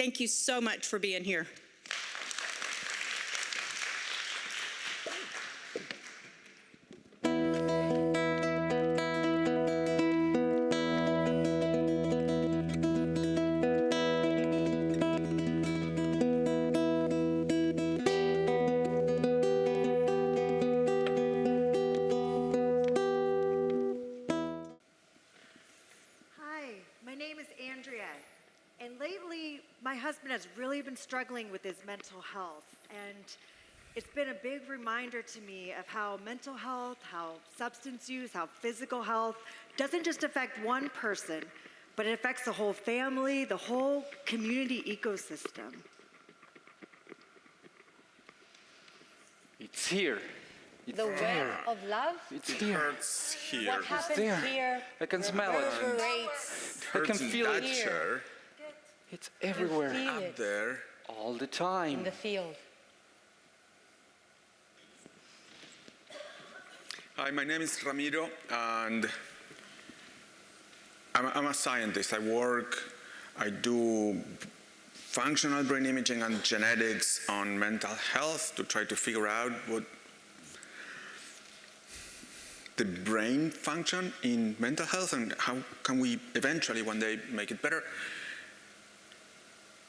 Thank you so much for being here. My husband has really been struggling with his mental health, and it's been a big reminder to me of how mental health, how substance use, how physical health doesn't just affect one person, but it affects the whole family, the whole community ecosystem. It's here. It's the there. web of love? It's It here. hurts here. What happens there. here I can smell it. reverberates. It I can hurts in feel that it. chair, It's everywhere. Feel up it there. All the in time. the field. Hi, my name is Ramiro, and I'm a scientist. I do functional brain imaging and genetics on mental health to try to figure out what the brain function in mental health and how can we eventually one day make it better.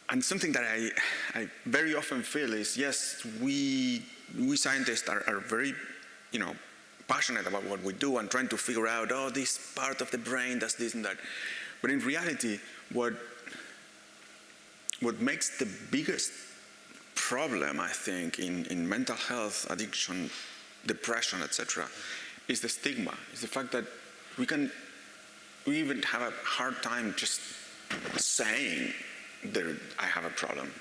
And something that I very often feel is, yes, we scientists are very, passionate about what we do and trying to figure out, this part of the brain does this and that. But in reality, what makes the biggest problem, I think, in mental health, addiction, depression, etc., is the stigma. Is the fact that we even have a hard time just saying that I have a problem.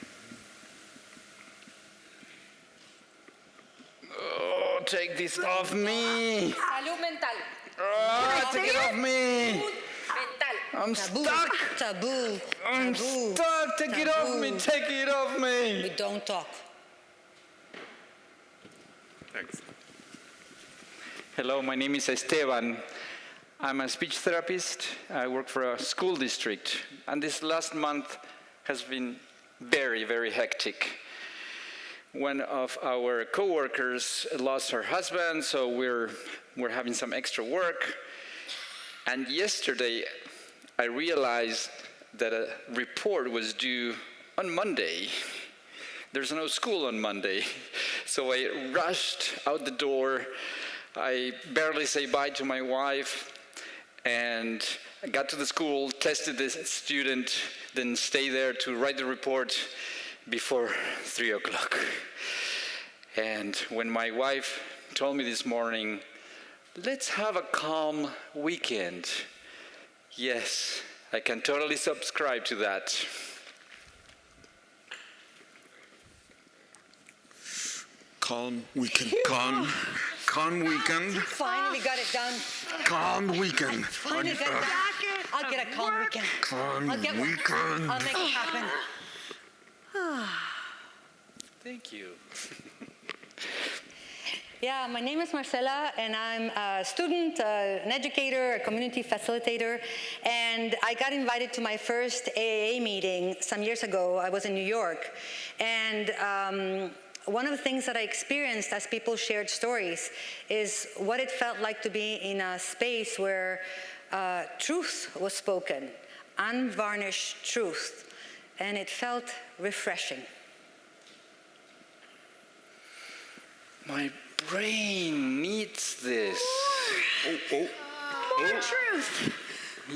Oh, take this off me. Salud mental. Oh, take it off me. Mental. I'm stuck. Taboo. I'm Taboo. stuck. Take it off me. Taboo. Take it off me. We don't talk. Thanks. Hello, my name is Esteban. I'm a speech therapist. I work for a school district. And this last month has been very, very hectic. One of our coworkers lost her husband, so we're having some extra work. And yesterday, I realized that a report was due on Monday. There's no school on Monday. So I rushed out the door. I barely say bye to my wife, and I got to the school, tested the student, then stay there to write the report before 3 o'clock. And when my wife told me this morning, let's have a calm weekend, yes, I can totally subscribe to that. Calm weekend. Calm weekend. Finally got it done. Calm weekend. Finally got it done. I'll get a calm weekend. Calm I'll get one. weekend. I'll make it happen. Thank you. Yeah, my name is Marcela, and I'm a student, an educator, a community facilitator, and I got invited to my first AAA meeting some years ago. I was in New York, and one of the things that I experienced as people shared stories is what it felt like to be in a space where truth was spoken, unvarnished truth, and it felt refreshing. My brain needs this. More truth.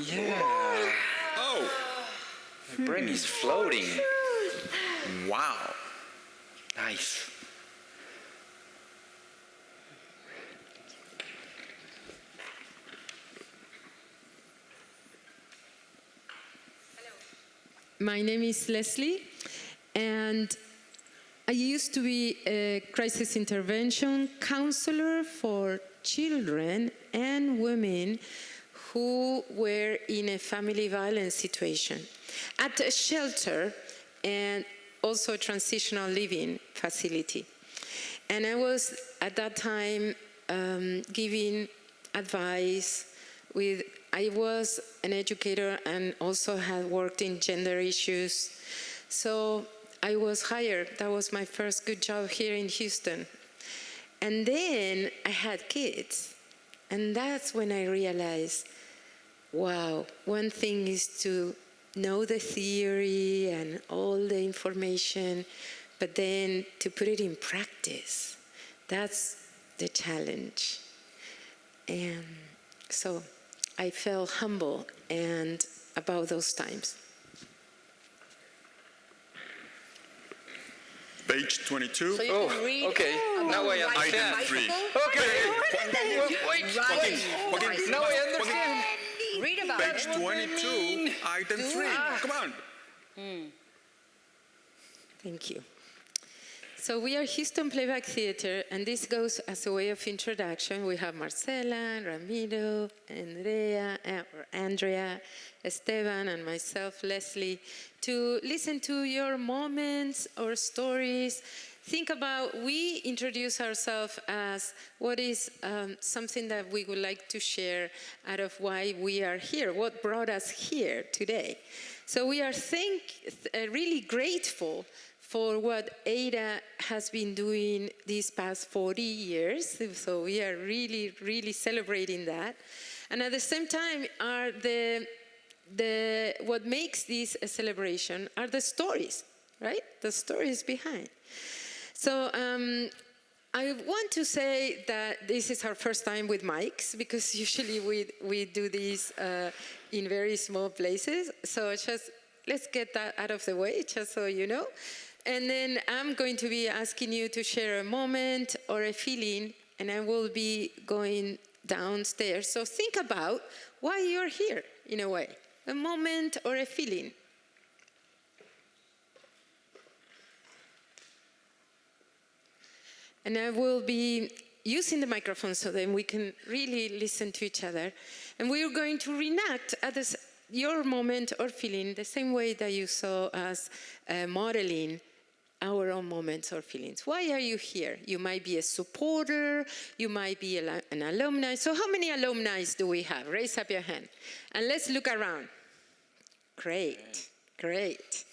Yeah. Oh, My brain is floating. wow. Nice. My name is Leslie, and I used to be a crisis intervention counselor for children and women who were in a family violence situation at a shelter and also a transitional living facility. And I was at that time giving advice I was an educator and also had worked in gender issues. So I was hired. That was my first good job here in Houston. And then I had kids. And that's when I realized, wow, one thing is to know the theory and all the information, but then to put it in practice, that's the challenge. And so I felt humble and about those times. Page 22. So you can read okay. Now I understand. Item 3. Okay. Wait. Joaquin, Now I understand. Read about page it. 22, item 3. Come on. Thank you. So we are Houston Playback Theater, and this goes as a way of introduction. We have Marcela, Ramiro, Andrea, Esteban, and myself, Leslie, to listen to your moments or stories. Think about, we introduce ourselves as what is something that we would like to share out of why we are here, what brought us here today. So we are really grateful for what Ada has been doing these past 40 years. So we are really, really celebrating that. And at the same time, what makes this a celebration are the stories, right? The stories behind. So I want to say that this is our first time with mics, because usually we do this in very small places. So just let's get that out of the way, just so you know. And then I'm going to be asking you to share a moment or a feeling, and I will be going downstairs. So think about why you're here, in a way. A moment or a feeling. And I will be using the microphone so then we can really listen to each other. And we are going to reenact your moment or feeling the same way that you saw us modeling our own moments or feelings. Why are you here? You might be a supporter, you might be an alumni. So how many alumni do we have? Raise up your hand. And let's look around. Great, great.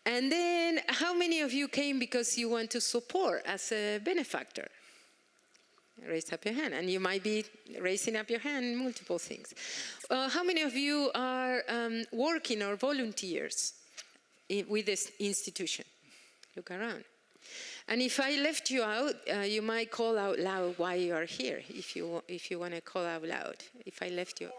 And then how many of you came because you want to support as a benefactor? Raise up your hand. And you might be raising up your hand in multiple things. How many of you are working or volunteers with this institution? Look around. And if I left you out, you might call out loud why you are here, if you want to call out loud. If I left you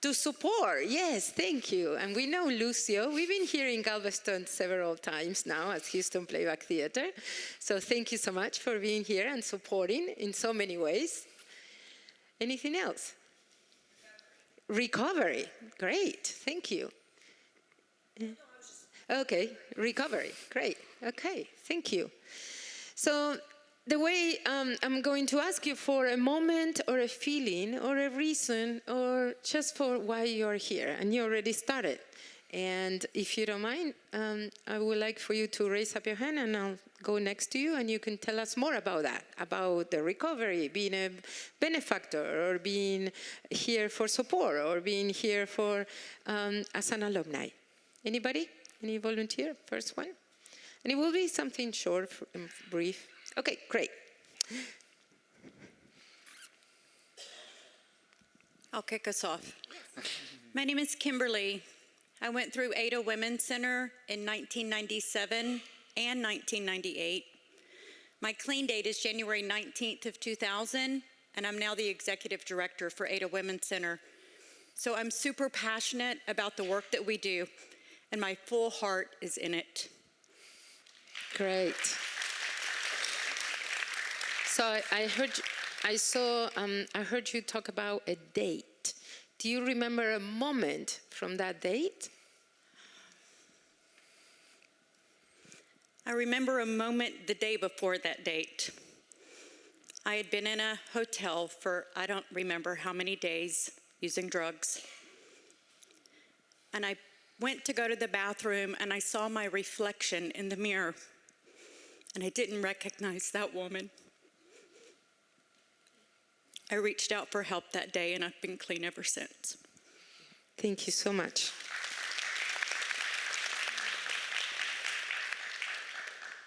to support, yes, thank you. And we know Lucio. We've been here in Galveston several times now at Houston Playback Theater. So thank you so much for being here and supporting in so many ways. Anything else? Recovery. Great, thank you. Okay, recovery, great. Okay, thank you. So the way I'm going to ask you for a moment or a feeling or a reason or just for why you're here, and you already started. And if you don't mind, I would like for you to raise up your hand and I'll go next to you and you can tell us more about that, about the recovery, being a benefactor or being here for support or being here for as an alumni. Anybody? Any volunteer? First one? And it will be something short and brief. Okay, great. I'll kick us off. My name is Kimberly. I went through Ada Women's Center in 1997 and 1998. My clean date is January 19th of 2000, and I'm now the executive director for Ada Women's Center. So I'm super passionate about the work that we do, and my full heart is in it. Great. So I heard you talk about a date. Do you remember a moment from that date? I remember a moment the day before that date. I had been in a hotel for I don't remember how many days using drugs. And I went to go to the bathroom and I saw my reflection in the mirror. And I didn't recognize that woman. I reached out for help that day and I've been clean ever since. Thank you so much.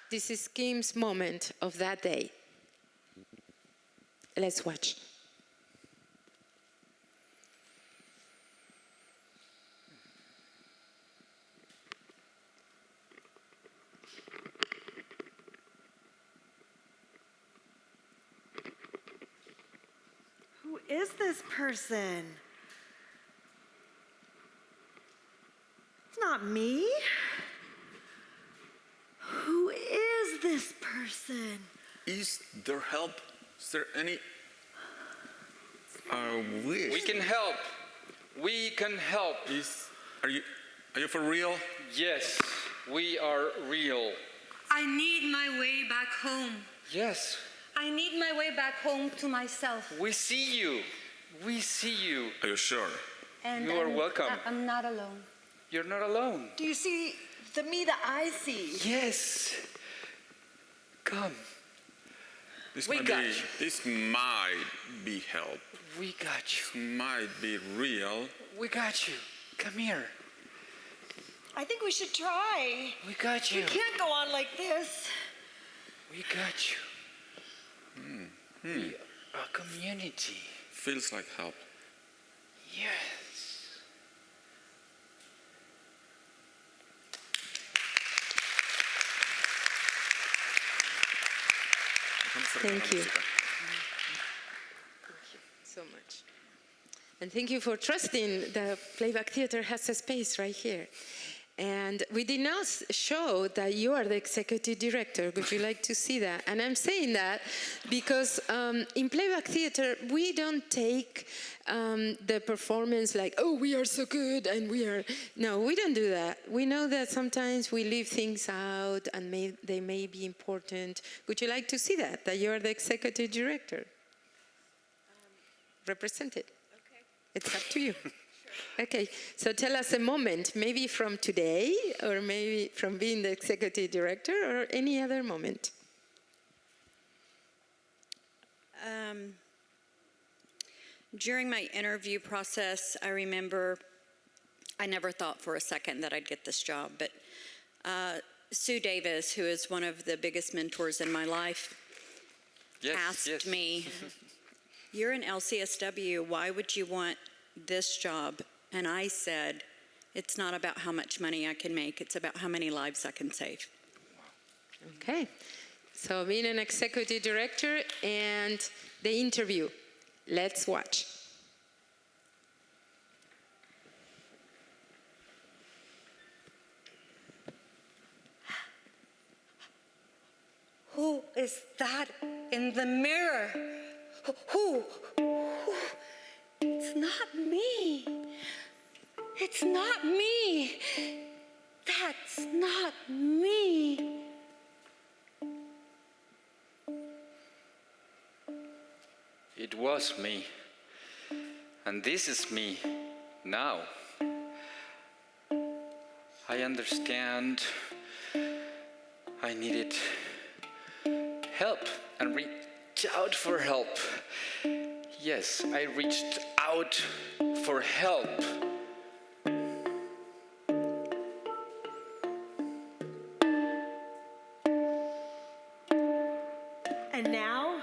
This is Kim's moment of that day. Let's watch. Who is this person? It's not me. Who is this person? Is there help? Is there any wish? We can help. We can help. Are you for real? Yes, we are real. I need my way back home. Yes, I need my way back home to myself. we see you. We see you. Are you sure? And You are welcome. I'm not alone. You're not alone. Do you see the me that I see? Yes. Come. This We might got be. you. This might be help. We got you. Might be real. We got you. Come here. I think we should try. We got you. We can't go on like this. We got you. We are a community. Feels like help. Yes. Thank you. So much. And thank you for trusting the Playback Theater has a space right here. And we did not show that you are the executive director. Would you like to see that? And I'm saying that because in Playback Theater, we don't take the performance like, oh, we are so good and we are... No, we don't do that. We know that sometimes we leave things out and they may be important. Would you like to see that you are the executive director? Represent it. Okay. It's up to you. Okay, so tell us a moment, maybe from today, or maybe from being the executive director, or any other moment. During my interview process, I remember I never thought for a second that I'd get this job, but Sue Davis, who is one of the biggest mentors in my life, asked me, you're an LCSW, why would you want this job? And I said, it's not about how much money I can make, it's about how many lives I can save. Okay, so being an executive director and the interview. Let's watch. Who is that in the mirror? Who? It's not me. It's not me. That's not me. It was me. And this is me now. I understand I needed help and reached out for help. Yes, I reached out for help. And now,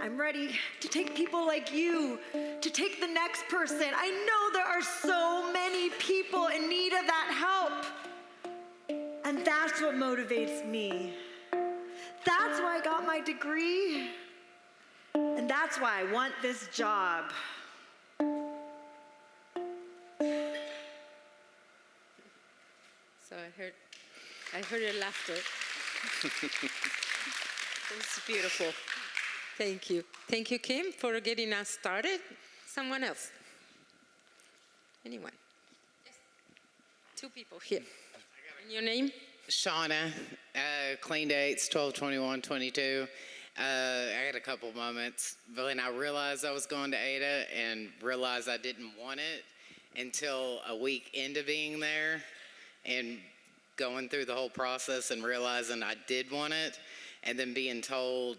I'm ready to take people like you, to take the next person. I know there are so many people in need of that help. And that's what motivates me. That's why I got my degree. And that's why I want this job. So I heard your laughter. It's beautiful. Thank you. Thank you, Kim, for getting us started. Someone else? Anyone? Yes. Two people here. And your name? Shauna, clean dates 12/21/22. I had a couple moments, but when I realized I was going to Ada and realized I didn't want it until a week into being there and going through the whole process and realizing I did want it, and then being told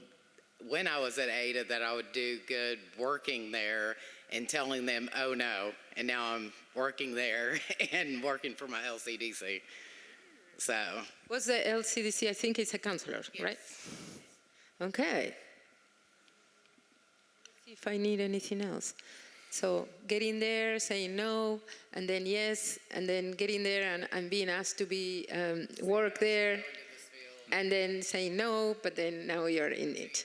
when I was at Ada that I would do good working there and telling them, oh no, and now I'm working there and working for my LCDC. So, What's the LCDC? I think it's a counselor, right? Okay. See if I need anything else. So getting there, saying no, and then yes, and then getting there and being asked to be work there, and then saying no, but then now you're in it.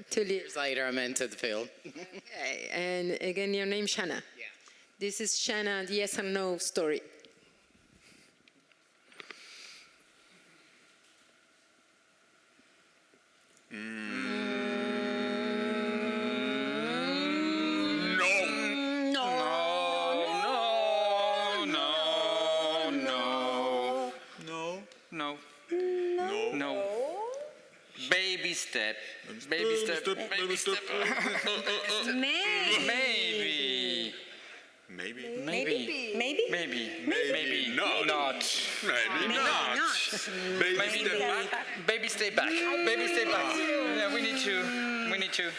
2 years later, I'm into the field. Okay. And again, your name, Shanna. Yeah. This is Shanna, yes or no story. No. Baby step. Baby step. Baby step. Maybe. Maybe. Maybe. Maybe. Maybe not. Maybe Maybe not. not. Baby step back. Baby stay back. Baby stay back. Yeah, we need to.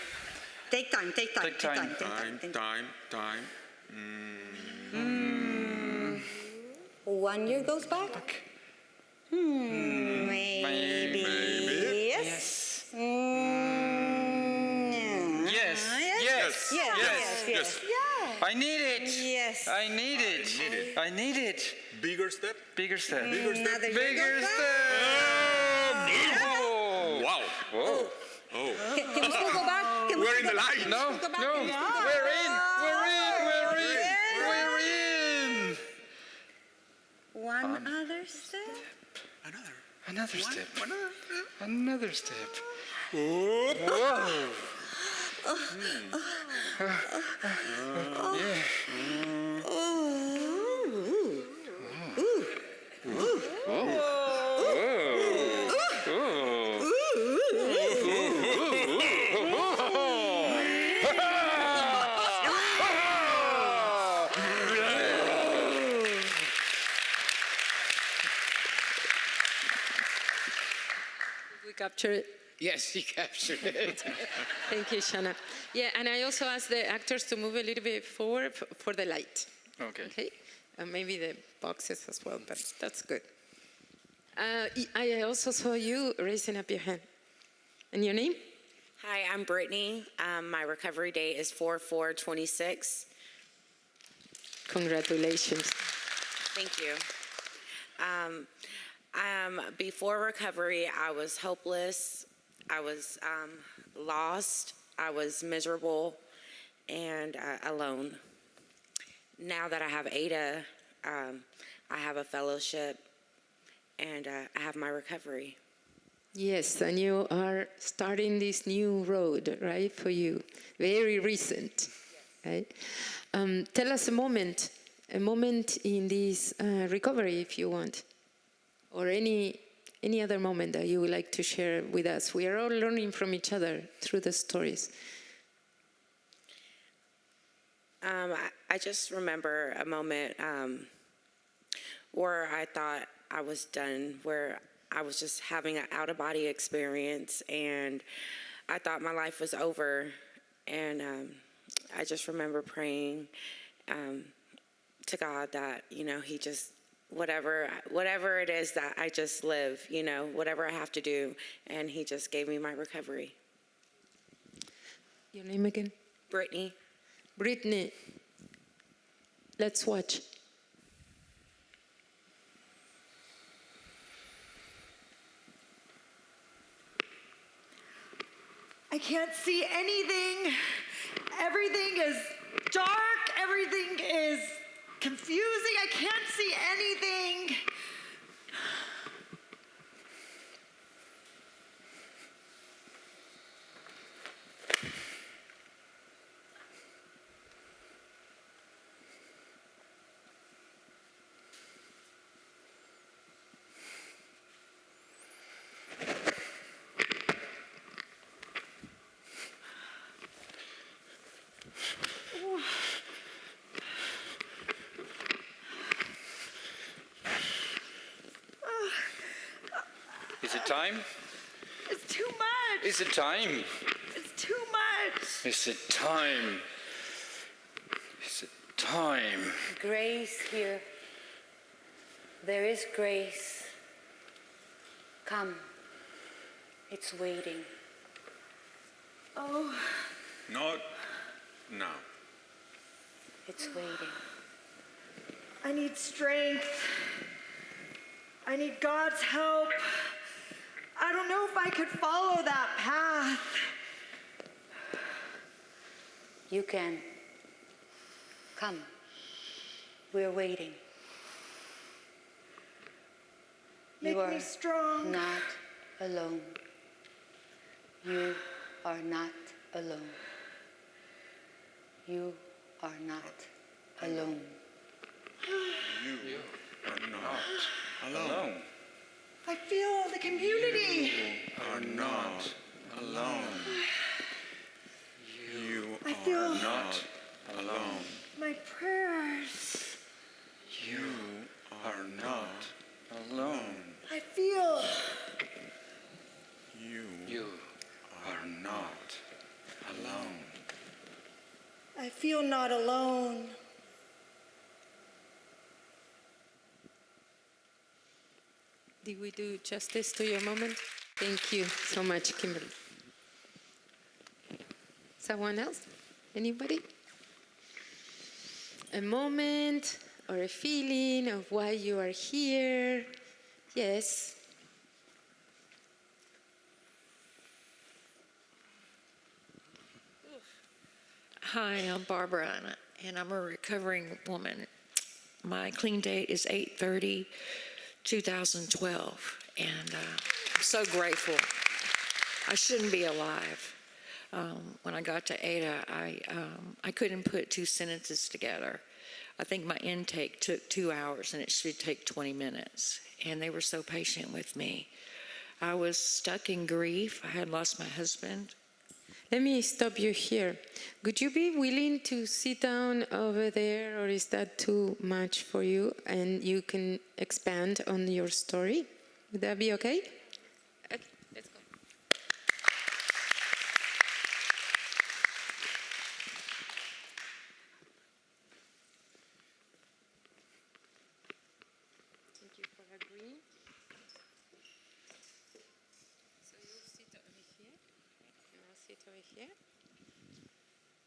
Take time. Take time. Time. 1 year goes back? Maybe. Yes. Yes. Yes. I need it. Yes. I need it. Bigger step. Bigger step. Another year Bigger goes step. Oh. Wow. Whoa. Oh. Can we still go back? We're in the light. No. We're in. One other step. Another step. Another step. Whoa. We capture it. Yes, you captured it. Thank you, Shanna. Yeah, and I also asked the actors to move a little bit forward for the light. Okay. Okay? And maybe the boxes as well, but that's good. I also saw you raising up your hand. And your name? Hi, I'm Brittany. My recovery date is 4/4/26. Congratulations. Thank you. Before recovery, I was hopeless. I was lost. I was miserable and alone. Now that I have Ada, I have a fellowship and I have my recovery. Yes, and you are starting this new road, right, for you. Very recent, right? Tell us a moment in this recovery, if you want, or any other moment that you would like to share with us. We are all learning from each other through the stories. I just remember a moment where I thought I was done, where I was just having an out-of-body experience, and I thought my life was over. And I just remember praying to God that, He just, whatever it is that I just live, whatever I have to do, and He just gave me my recovery. Your name again? Brittany. Brittany. Let's watch. I can't see anything. Everything is dark. Everything is confusing. I can't see anything. Is it time? It's too much. Is it time? It's too much. Is it time? Is it time? Grace here. There is grace. Come. It's waiting. Oh, Not now. It's waiting. I need strength. I need God's help. I don't know if I could follow that path. You can. Come. We're waiting. Make You are me strong. not alone. You are not alone. You are not alone. You are not alone. I feel the community. You are not alone. You I feel are not alone. my prayers. You are not alone. I feel You are not alone. I feel not alone. Did we do justice to your moment? Thank you so much, Kimberly. Someone else? Anybody? A moment or a feeling of why you are here? Yes. Hi, I'm Barbara, and I'm a recovering woman. My clean date is 8/30/2012, and I'm so grateful. I shouldn't be alive. When I got to Ada, I couldn't put two sentences together. I think my intake took 2 hours, and it should take 20 minutes, and they were so patient with me. I was stuck in grief. I had lost my husband. Let me stop you here. Would you be willing to sit down over there, or is that too much for you? And you can expand on your story. Would that be okay? Okay, let's go. Thank you for agreeing. So you sit over here. And I'll sit over here.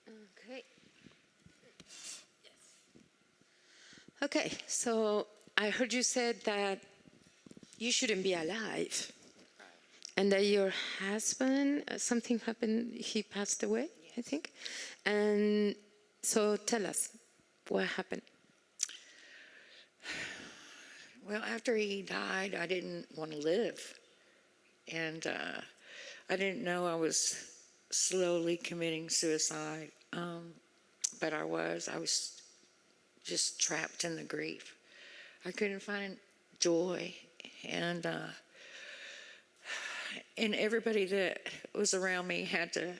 Okay. Yes. Okay, so I heard you said that you shouldn't be alive. And that your husband, something happened, he passed away, I think. And so tell us, what happened? Well, after he died, I didn't want to live. And I didn't know I was slowly committing suicide. But I was just trapped in the grief. I couldn't find joy. And everybody that was around me had to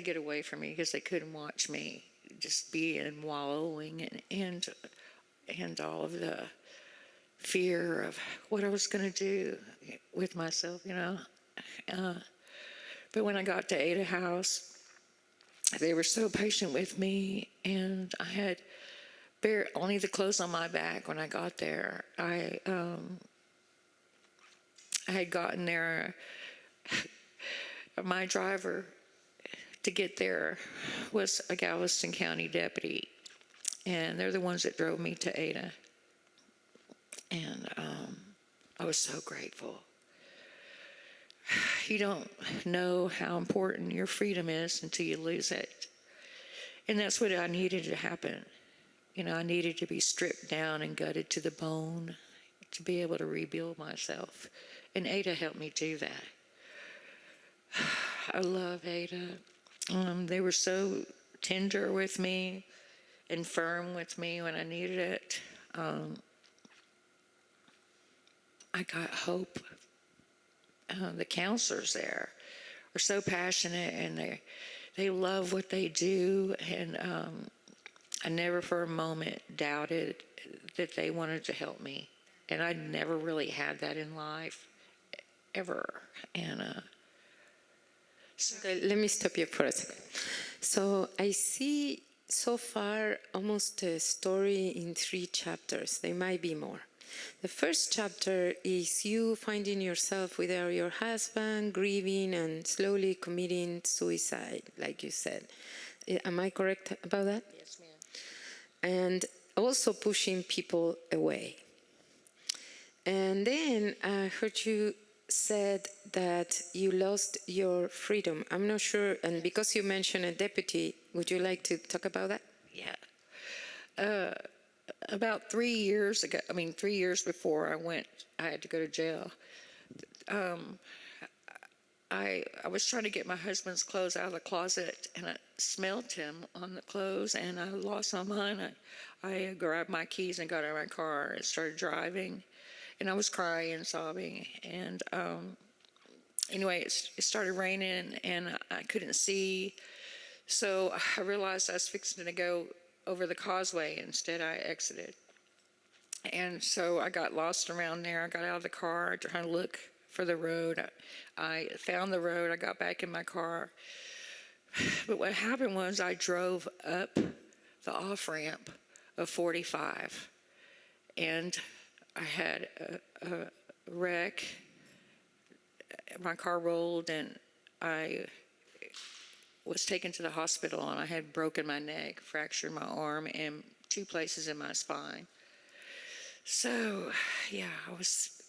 get away from me because they couldn't watch me just be in wallowing and all of the fear of what I was going to do with myself, you know. But when I got to Ada House, they were so patient with me, and I had only the clothes on my back when I got there. I had gotten there. My driver to get there was a Galveston County deputy, and they're the ones that drove me to Ada. And I was so grateful. You don't know how important your freedom is until you lose it. And that's what I needed to happen. You know, I needed to be stripped down and gutted to the bone to be able to rebuild myself. And Ada helped me do that. I love Ada. They were so tender with me and firm with me when I needed it. I got hope. The counselors there are so passionate, and they love what they do, and I never for a moment doubted that they wanted to help me, and I never really had that in life, ever. And Okay, let me stop you for a second. So I see so far almost a story in 3 chapters. There might be more. The first chapter is you finding yourself without your husband, grieving, and slowly committing suicide, like you said. Am I correct about that? Yes, ma'am. And also pushing people away. And then I heard you said that you lost your freedom. I'm not sure, and because you mentioned a deputy, would you like to talk about that? Yeah. About 3 years ago, 3 years before I had to go to jail. I was trying to get my husband's clothes out of the closet, and I smelled him on the clothes, and I lost my mind. I grabbed my keys and got out of my car and started driving, and I was crying and sobbing. And anyway, it started raining, and I couldn't see. So I realized I was fixing to go over the causeway. Instead, I exited. And so I got lost around there. I got out of the car trying to look for the road. I found the road. I got back in my car. But what happened was I drove up the off-ramp of 45. And I had a wreck. My car rolled, and I was taken to the hospital, and I had broken my neck, fractured my arm, and 2 places in my spine. So, yeah, I was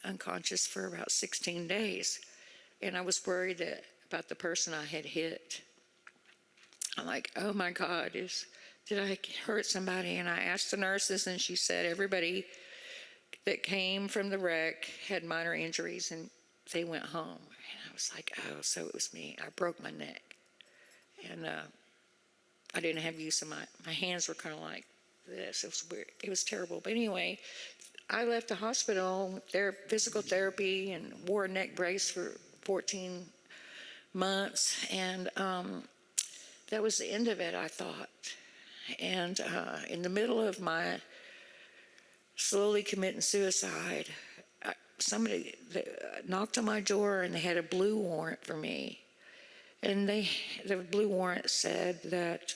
unconscious for about 16 days, and I was worried about the person I had hit. I'm like, oh my God, did I hurt somebody? And I asked the nurses, and she said everybody that came from the wreck had minor injuries, and they went home. And I was like, oh, so it was me. I broke my neck. And I didn't have use of my hands were kind of like this. It was weird. It was terrible. But anyway, I left the hospital with their physical therapy and wore a neck brace for 14 months. And that was the end of it, I thought. And in the middle of my slowly committing suicide, somebody knocked on my door, and they had a blue warrant for me. And the blue warrant said that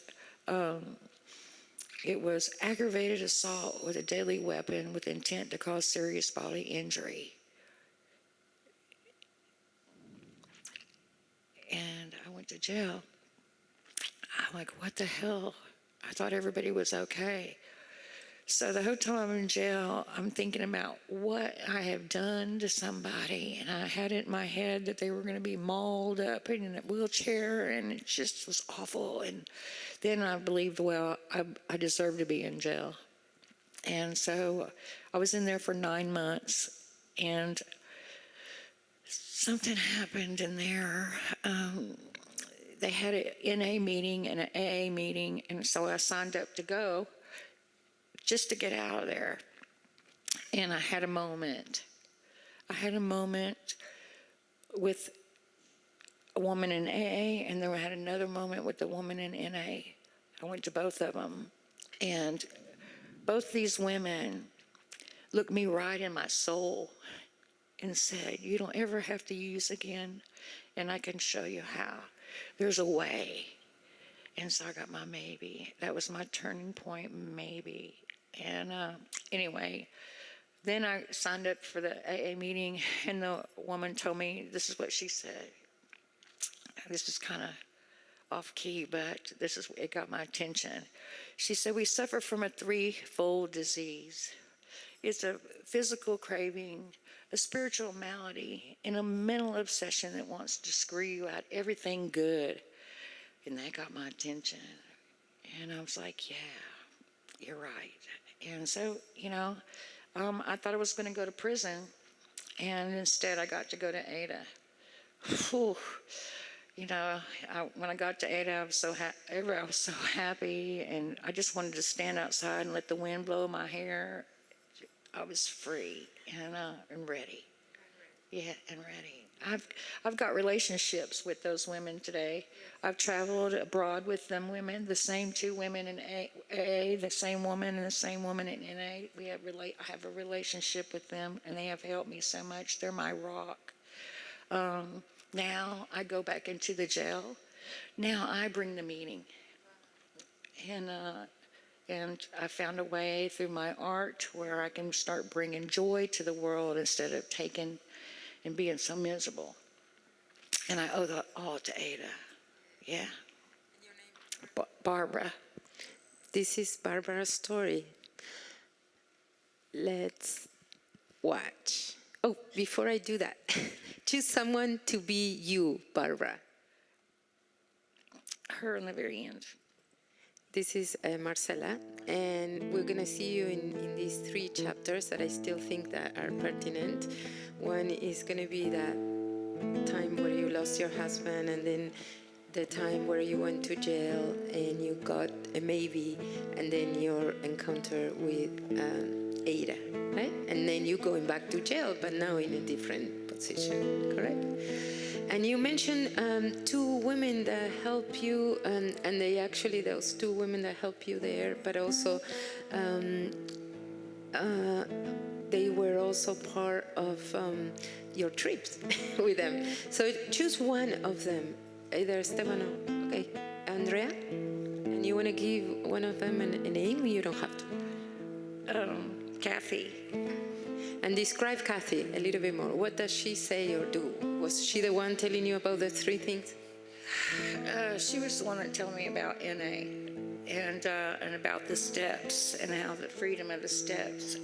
it was aggravated assault with a deadly weapon with intent to cause serious bodily injury. And I went to jail. I'm like, what the hell? I thought everybody was okay. So the whole time I'm in jail, I'm thinking about what I have done to somebody, and I had it in my head that they were going to be mauled up in a wheelchair, and it just was awful. And then I believed, well, I deserve to be in jail. And so I was in there for 9 months, and something happened in there. They had an NA meeting and an AA meeting, and so I signed up to go just to get out of there. And I had a moment. I had a moment with a woman in AA, and then I had another moment with a woman in NA. I went to both of them. And both these women looked me right in my soul and said, you don't ever have to use again, and I can show you how. There's a way. And so I got my maybe. That was my turning point, maybe. And anyway, then I signed up for the AA meeting, and the woman told me, this is what she said. This is kind of off key, but it got my attention. She said, we suffer from a threefold disease. It's a physical craving, a spiritual malady, and a mental obsession that wants to screw you out everything good. And that got my attention. And I was like, yeah, you're right. And so, I thought I was going to go to prison, and instead I got to go to Ada. Whew. When I got to Ada, I was so happy, and I just wanted to stand outside and let the wind blow my hair. I was free and ready. Yeah, and ready. I've got relationships with those women today. I've traveled abroad with them women, the same 2 women in AA, the same woman and the same woman in NA. I have a relationship with them, and they have helped me so much. They're my rock. Now I go back into the jail. Now I bring the meeting. And And I found a way through my art where I can start bringing joy to the world instead of taking and being so miserable. And I owe that all to Ada. Yeah. And your name? Barbara. This is Barbara's story. Let's watch. Oh, before I do that, choose someone to be you, Barbara. Her in the very end. This is Marcela, and we're gonna see you in these 3 chapters that I still think that are pertinent. One is gonna be that time where you lost your husband, and then the time where you went to jail and you got a maybe, and then your encounter with Ada, right? And then you going back to jail, but now in a different position, correct? And you mentioned 2 women that help you, and they actually, those 2 women that help you there, but also they were also part of your trips with them. So choose one of them, either Esteban or, okay, Andrea? And you want to give one of them a name? You don't have to. Kathy. And describe Kathy a little bit more. What does she say or do? Was she the one telling you about the 3 things? She was the one that told me about NA and about the steps and how the freedom of the steps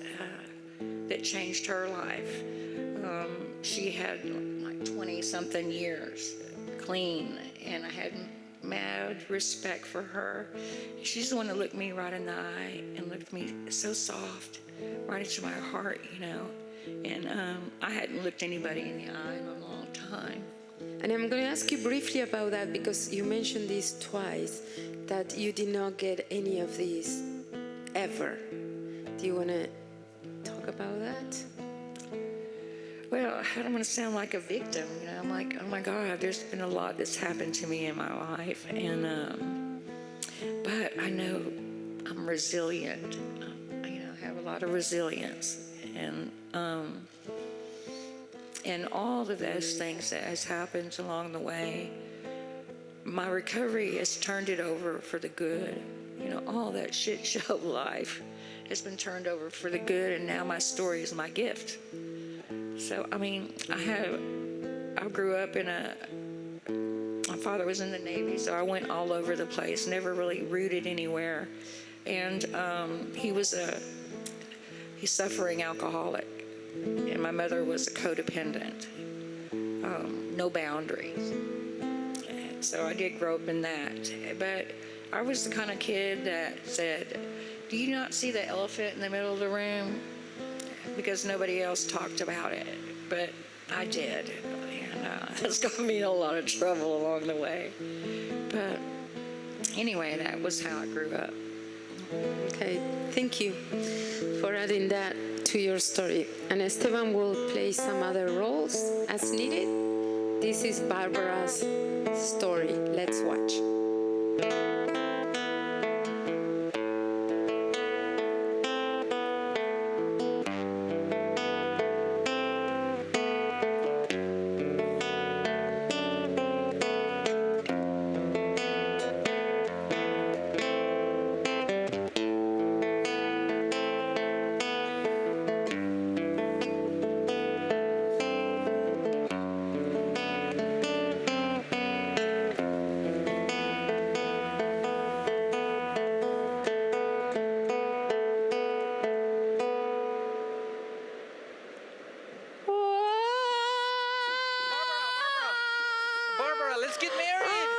that changed her life. She had like 20-something years clean, and I had mad respect for her. She's the one that looked me right in the eye and looked me so soft, right into my heart, you know. And I hadn't looked anybody in the eye in a long time. And I'm going to ask you briefly about that, because you mentioned this twice, that you did not get any of these ever. Do you want to talk about that? Well, I don't want to sound like a victim, you know. I'm like, oh my God, there's been a lot that's happened to me in my life, and but I know I'm resilient. You know, I have a lot of resilience, and all of those things that has happened along the way, my recovery has turned it over for the good. You know, all that shit show life has been turned over for the good, and now my story is my gift. So, I mean, I grew up my father was in the Navy, so I went all over the place, never really rooted anywhere. And he's suffering alcoholic, and my mother was a codependent, no boundaries. And so I did grow up in that. But I was the kind of kid that said, do you not see the elephant in the middle of the room? Because nobody else talked about it, but I did, and it's got me in a lot of trouble along the way. But anyway, that was how I grew up. Okay, thank you for adding that to your story. And Esteban will play some other roles as needed. This is Barbara's story. Let's watch. Barbara, let's get married.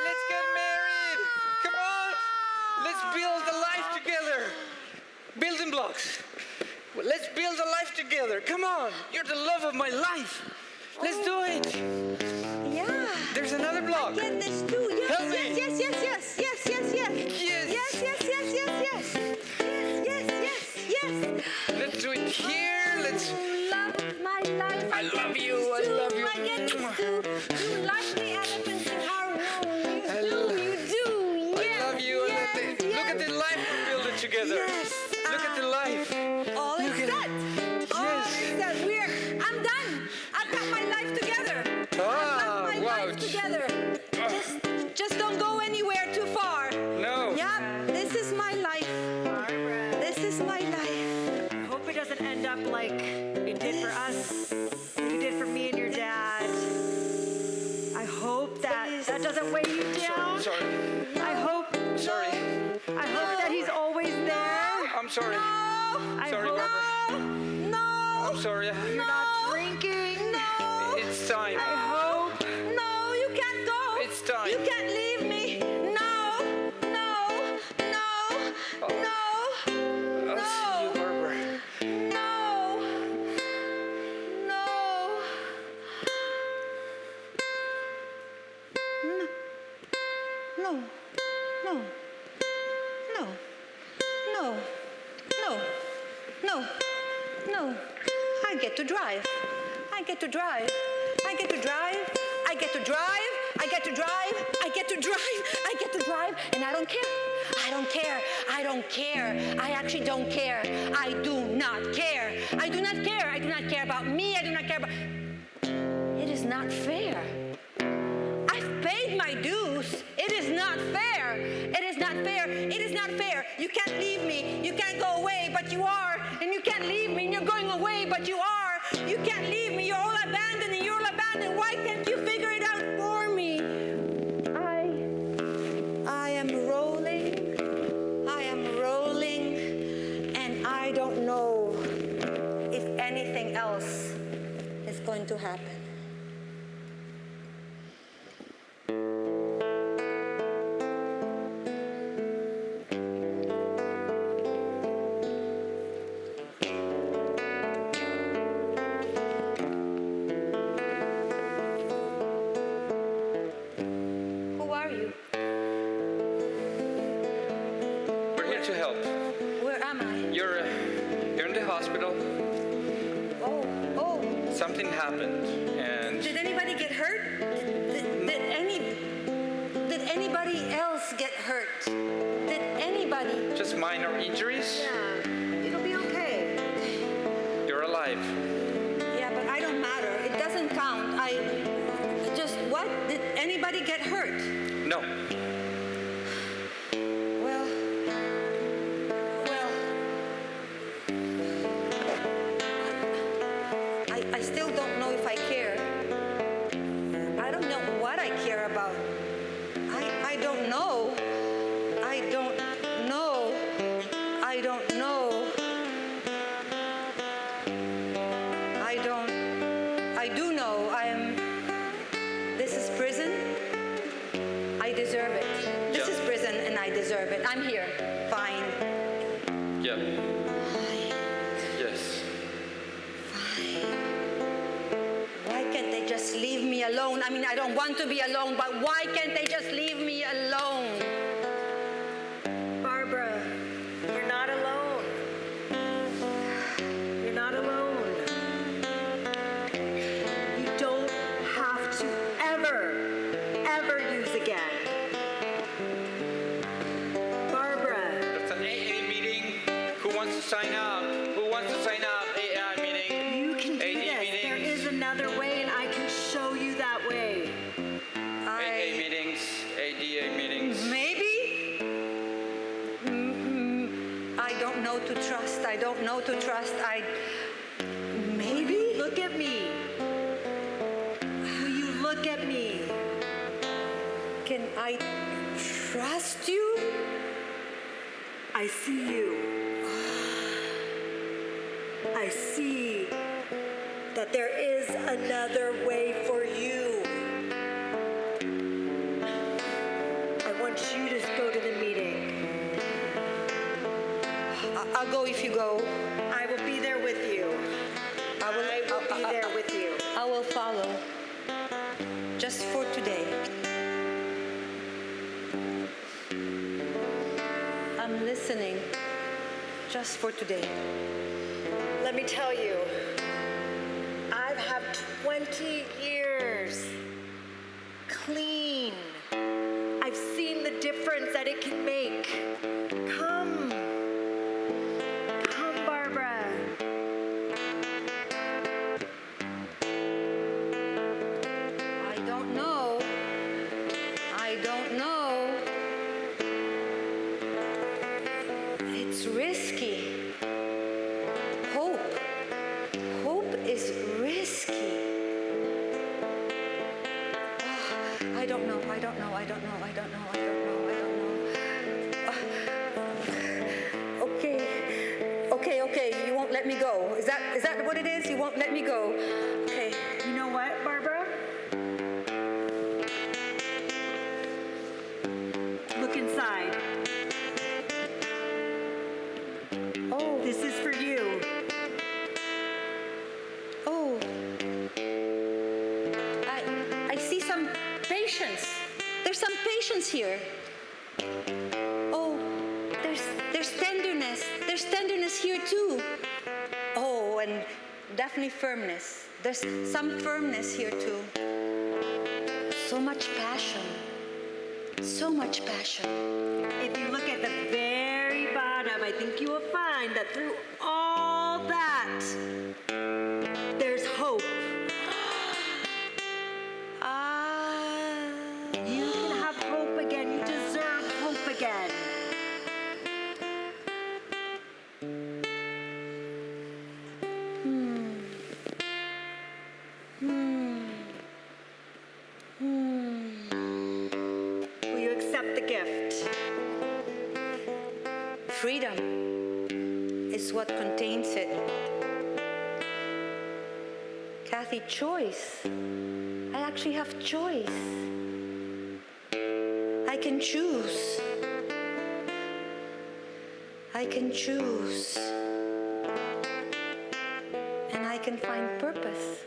Let's get married. Come on. Let's build a life together. Building blocks. Let's build a life together. Come on. You're the love of my life. Let's do it. Yeah. There's another block. I get this too. Yes, Help me. yes, yes, yes, yes, yes, yes. Yes. Yes, yes, yes, yes, yes. Yes, yes, yes, yes. Let's do it here. Let's. Love my life. I love you. I love you. I get this too. You like the elephants in our room. I You love- do. You do. I Yes, love you. yes, Look at the life we're building together. Yes. Look at the life. All is Look at set. All Yes. is set. I'm done. I've got my life together. Ah, I've got my wow. life together. Just don't go anywhere too far. No. Yep. This is my doesn't weigh you down. Sorry. I hope Sorry. that he's always there. I'm sorry. I Sorry, hope Barbara. No! I'm sorry. you're not drinking. No! It's time. I hope. No, you can't go! It's time. You can't leave me! No! No! No! No! I'll see you, Barbara. No! No! No! No! No! No! No! No! No! I get to drive. I get to drive. I get to drive. I get to drive. I get to drive. I get to drive. I get to drive. And I don't care. I don't care. I don't care. I actually don't care. I do not care. I do not care. I do not care about me. I do not care about... It is not fair. I've paid my dues. It is not fair. It is not fair. It is not fair. You can't leave me. You can't go away, but you are. And you can't leave me, and you're going away, but you are. You can't leave me. You're all abandoned, and you're all abandoned. Why can't you figure it out for me? I am rolling. I am rolling, and I don't know if anything else is going to happen. Who are you? We're here to help. Where am I? You're in the hospital. Oh. Something happened, and Did anybody get hurt? Did anybody else get hurt? Did anybody? just minor injuries. Yeah, it'll be okay. You're alive. Yeah, but I don't matter. It doesn't count. What? Did anybody get hurt? No. Well, I still don't know if I care. I don't know what I care about. I don't know. I don't know. I don't know. I do know. This is prison. I deserve it. This is prison and I deserve it. I'm here. Fine. Yeah. Yes. Why can't they just leave me alone? I mean, I don't want to be alone, but why can't they just leave me alone? Barbara, you're not alone. You're not alone. You don't have to ever use again. Barbara, It's an AA meeting. Who wants to sign up? Who wants to sign up? AA meeting. you can do AA this. There meetings. is another way, and I can show you that way. AA meetings. ADA meetings. Maybe? I don't know to trust. I don't know to trust. Maybe? Look at me. Will you look at me? Can I trust you? I see you. I see that there is another way for you. I want you to go to the meeting. I'll go if you go. I will be there with you. I will be there with you. I will follow. Just for today. I'm listening. Just for today. Let me tell you, I've had 20 years clean. I've seen the difference that it can make. Come, Barbara. I don't know. I don't know. It's risky. Hope is risky. Oh, I don't know. Okay, you won't let me go. Is that what it is? You won't let me go. Okay. You know what, Barbara? Look inside. Oh, This is for you. oh. I see some patience. There's some patience here. Oh, there's tenderness. There's tenderness here too. Oh, and definitely firmness. There's some firmness here too. So much passion. So much passion. If you look at the very bottom, I think you will find that through all that, there's hope. You can have hope again. You deserve hope again. Will you accept the gift? Freedom is what contains it. Kathy, choice. I actually have choice. I can choose. I can choose. And I can find purpose.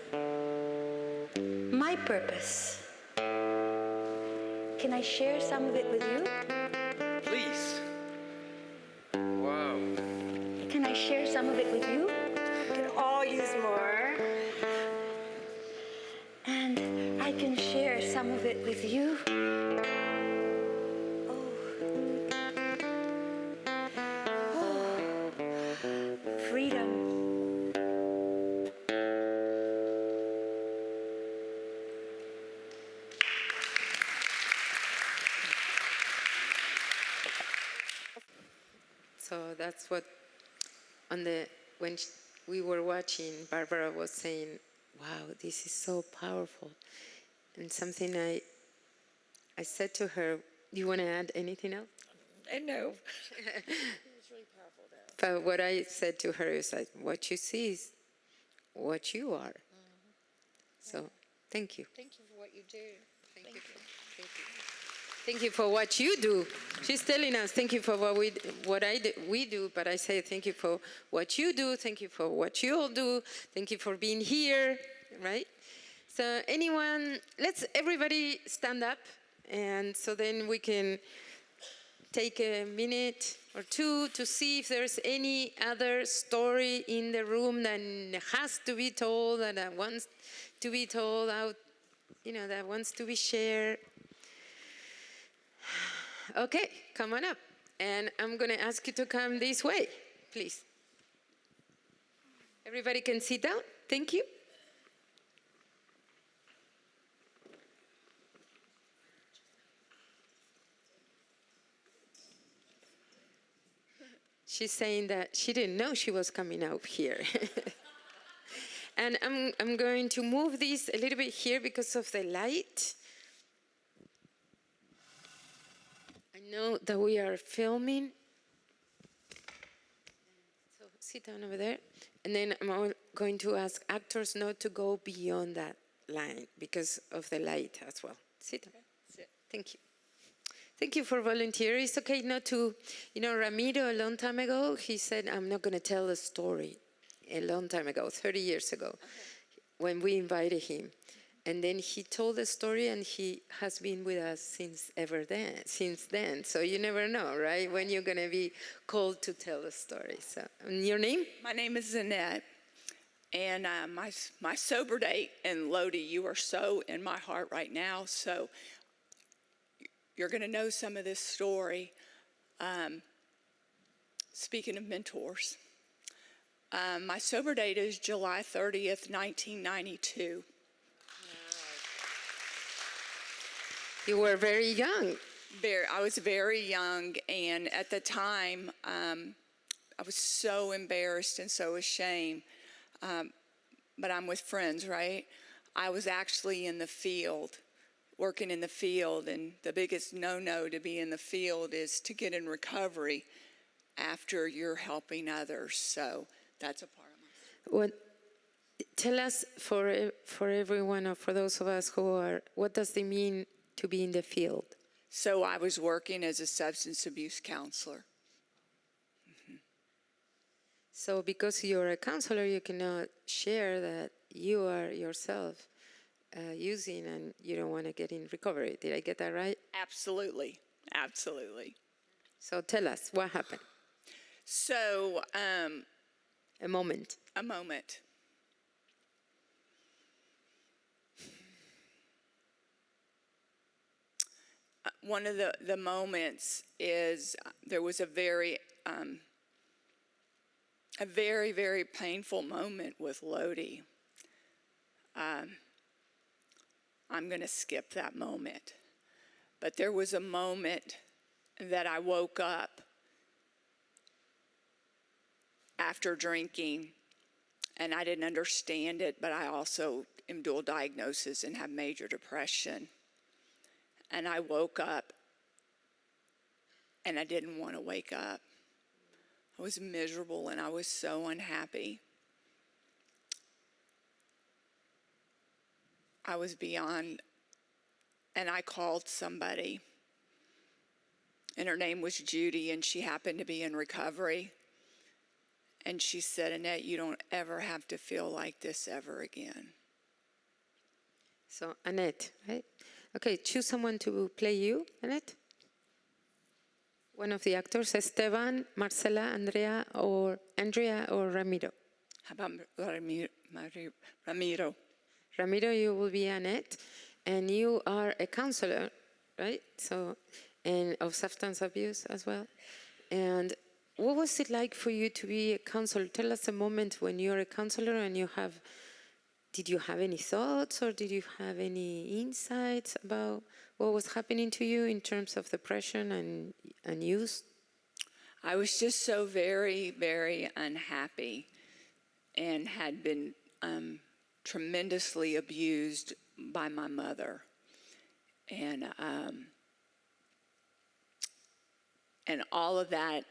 My purpose. Can I share some of it with you? Please. Wow. Can I share some of it with you? We can all use more. And I can share some of it with you. Oh, freedom. So that's what, when we were watching, Barbara was saying, wow, this is so powerful. And something I said to her, do you want to add anything else? I know. But what I said to her is like, what you see is what you are. So thank you. Thank you for what you do. Thank you. Thank you for what you do. She's telling us, thank you for we do, but I say thank you for what you do, thank you for what you all do, thank you for being here, right? So let's everybody stand up, and so then we can take a minute or two to see if there's any other story in the room that has to be told, that wants to be told out, that wants to be shared. Okay, come on up. And I'm going to ask you to come this way, please. Everybody can sit down. Thank you. She's saying that she didn't know she was coming out here. And I'm going to move this a little bit here because of the light. I know that we are filming. So sit down over there. And then I'm going to ask actors not to go beyond that line because of the light as well. Sit down. Sit. Thank you. Thank you for volunteering. It's okay not to, Ramiro a long time ago, he said, I'm not going to tell a story. A long time ago, 30 years ago, when we invited him. And then he told the story, and he has been with us since then. So you never know, right, when you're going to be called to tell a story. So, and your name? My name is Zanette, and my sober date, and Lodi, you are so in my heart right now, so you're going to know some of this story. Speaking of mentors, my sober date is July 30th, 1992. You were very young. I was very young, and at the time, I was so embarrassed and so ashamed. But I'm with friends, right? I was actually in the field working in the field, and the biggest no-no to be in the field is to get in recovery after you're helping others. So that's a part of my. What? Tell us for everyone or for those of us who are, what does it mean to be in the field? So I was working as a substance abuse counselor. So because you're a counselor, you cannot share that you are yourself using and you don't want to get in recovery. Did I get that right? Absolutely, absolutely. So tell us, what happened? So, A moment. a moment. One of the moments is there was a very, very painful moment with Lodi. I'm going to skip that moment. But there was a moment that I woke up after drinking, and I didn't understand it, but I also am dual diagnosis and have major depression. And I woke up, and I didn't want to wake up. I was miserable, and I was so unhappy. I was beyond, and I called somebody, and her name was Judy, and she happened to be in recovery. And she said, Annette, you don't ever have to feel like this ever again. So Annette, right? Okay, choose someone to play you, Annette. One of the actors, Esteban, Marcela, Andrea, or Ramiro. How about Ramiro? Ramiro, you will be Annette, and you are a counselor, right? So, and of substance abuse as well. And what was it like for you to be a counselor? Tell us a moment when you're a counselor and did you have any thoughts or did you have any insights about what was happening to you in terms of depression and use? I was just so very, very unhappy and had been tremendously abused by my mother. And all of that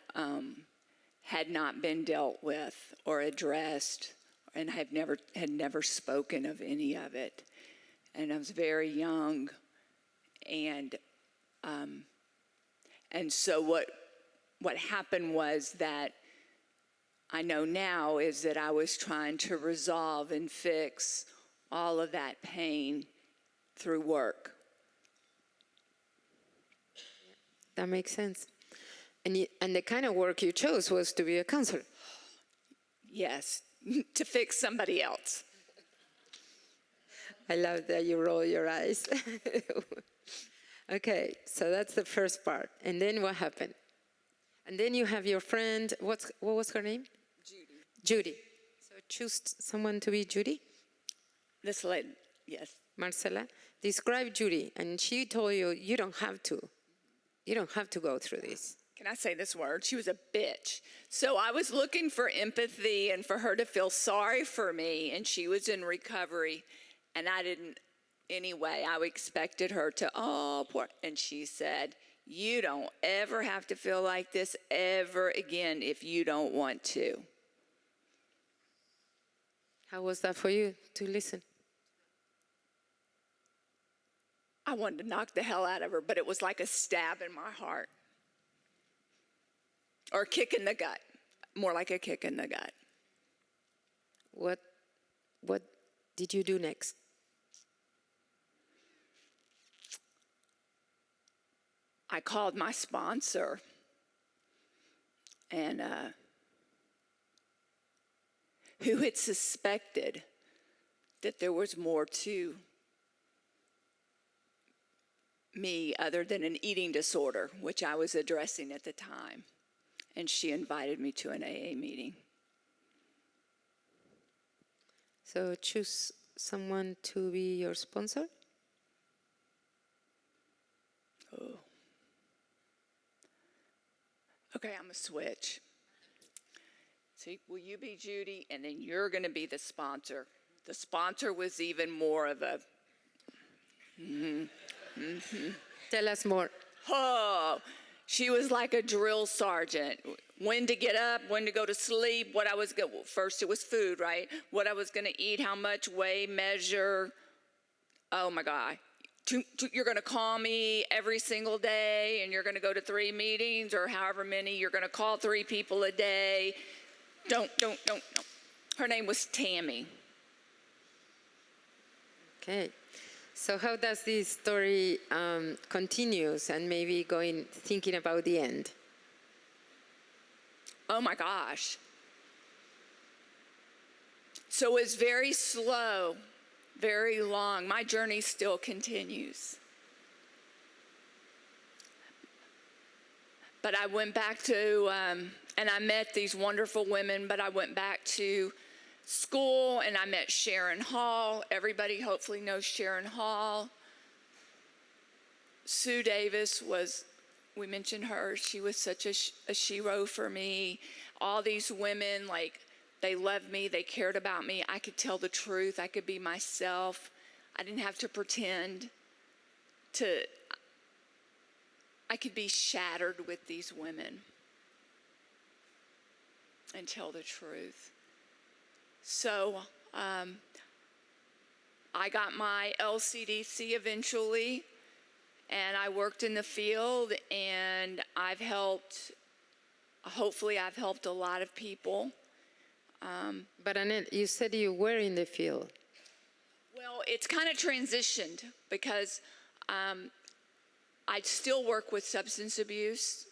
had not been dealt with or addressed, and had never spoken of any of it. And I was very young, and so what happened was that I know now is that I was trying to resolve and fix all of that pain through work. That makes sense. And the kind of work you chose was to be a counselor. Yes, to fix somebody else. I love that you roll your eyes. Okay, so that's the first part. And then what happened? And then you have your friend, what was her name? Judy. Judy. So choose someone to be Judy? This lady, yes. Marcela. Describe Judy, and she told you, you don't have to go through this. Can I say this word? She was a bitch. So I was looking for empathy and for her to feel sorry for me, and she was in recovery, and I didn't, anyway, I expected her to, oh, poor, and she said, you don't ever have to feel like this ever again if you don't want to. How was that for you to listen? I wanted to knock the hell out of her, but it was like a stab in my heart. Or a kick in the gut. More like a kick in the gut. What did you do next? I called my sponsor, and who had suspected that there was more to me other than an eating disorder, which I was addressing at the time. And she invited me to an AA meeting. So choose someone to be your sponsor? Oh. Okay, I'm going to switch. See, will you be Judy? And then you're going to be the sponsor. The sponsor was even more of a Tell us more. Oh, she was like a drill sergeant. When to get up, when to go to sleep, what I was going to, first it was food, right? What I was going to eat, how much, weigh, measure. Oh my God. You're going to call me every single day and you're going to go to 3 meetings or however many. You're going to call 3 people a day. Don't. Her name was Tammy. Okay. So how does this story continues and maybe thinking about the end? Oh my gosh. So it's very slow, very long. My journey still continues. But I went back to, and I met these wonderful women, but I went back to school and I met Sharon Hall. Everybody hopefully knows Sharon Hall. Sue Davis was, we mentioned her. She was such a shero for me. All these women, like, they loved me. They cared about me. I could tell the truth. I could be myself. I didn't have to pretend I could be shattered with these women and tell the truth. So I got my LCDC eventually, and I worked in the field, and hopefully I've helped a lot of people. But Annette, you said you were in the field. Well, it's kind of transitioned because I still work with substance abuse,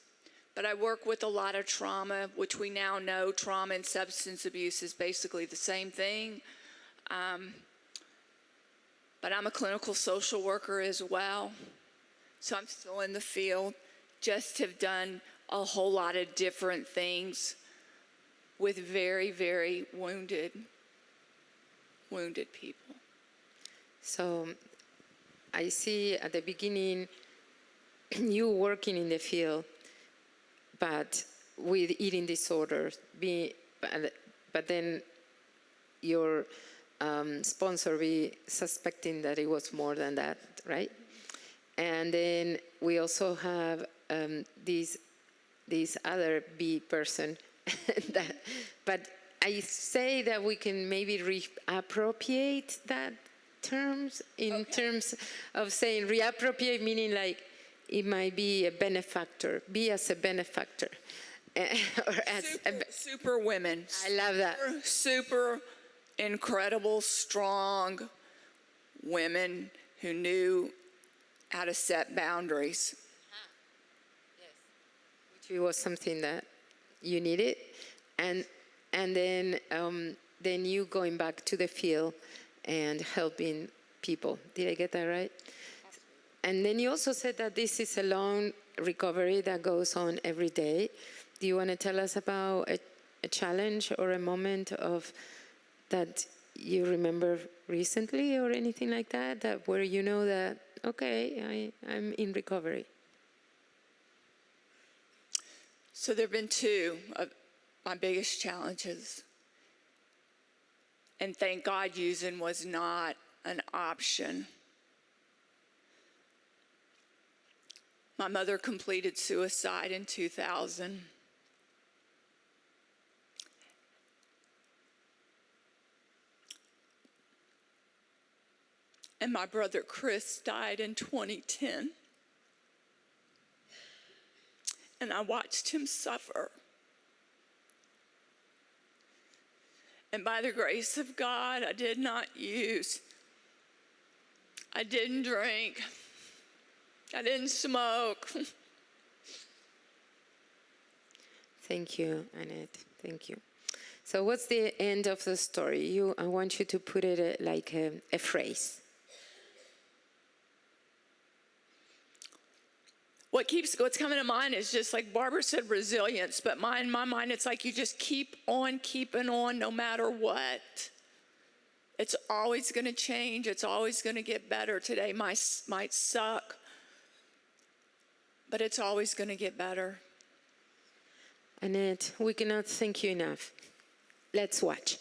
but I work with a lot of trauma, which we now know trauma and substance abuse is basically the same thing. But I'm a clinical social worker as well. So I'm still in the field, just have done a whole lot of different things with very, very wounded people. So I see at the beginning you working in the field, but with eating disorders, but then your sponsor be suspecting that it was more than that, right? And then we also have this other B person, but I say that we can maybe reappropriate that terms in terms of saying reappropriate, meaning like it might be a benefactor, be as a benefactor. Or as super women. I love that. Super incredible, strong women who knew how to set boundaries. Which was something that you needed. And then you going back to the field and helping people. Did I get that right? And then you also said that this is a long recovery that goes on every day. Do you want to tell us about a challenge or a moment of that you remember recently or anything like that where you know that, okay, I'm in recovery? So there have been 2 of my biggest challenges. And thank God using was not an option. My mother completed suicide in 2000. And my brother Chris died in 2010. And I watched him suffer. And by the grace of God, I did not use. I didn't drink. I didn't smoke. Thank you, Annette. Thank you. So what's the end of the story? I want you to put it like a phrase. What's coming to mind is just like Barbara said, resilience. But in my mind, it's like you just keep on keeping on no matter what. It's always going to change. It's always going to get better. Today might suck, but it's always going to get better. Annette, we cannot thank you enough. Let's watch.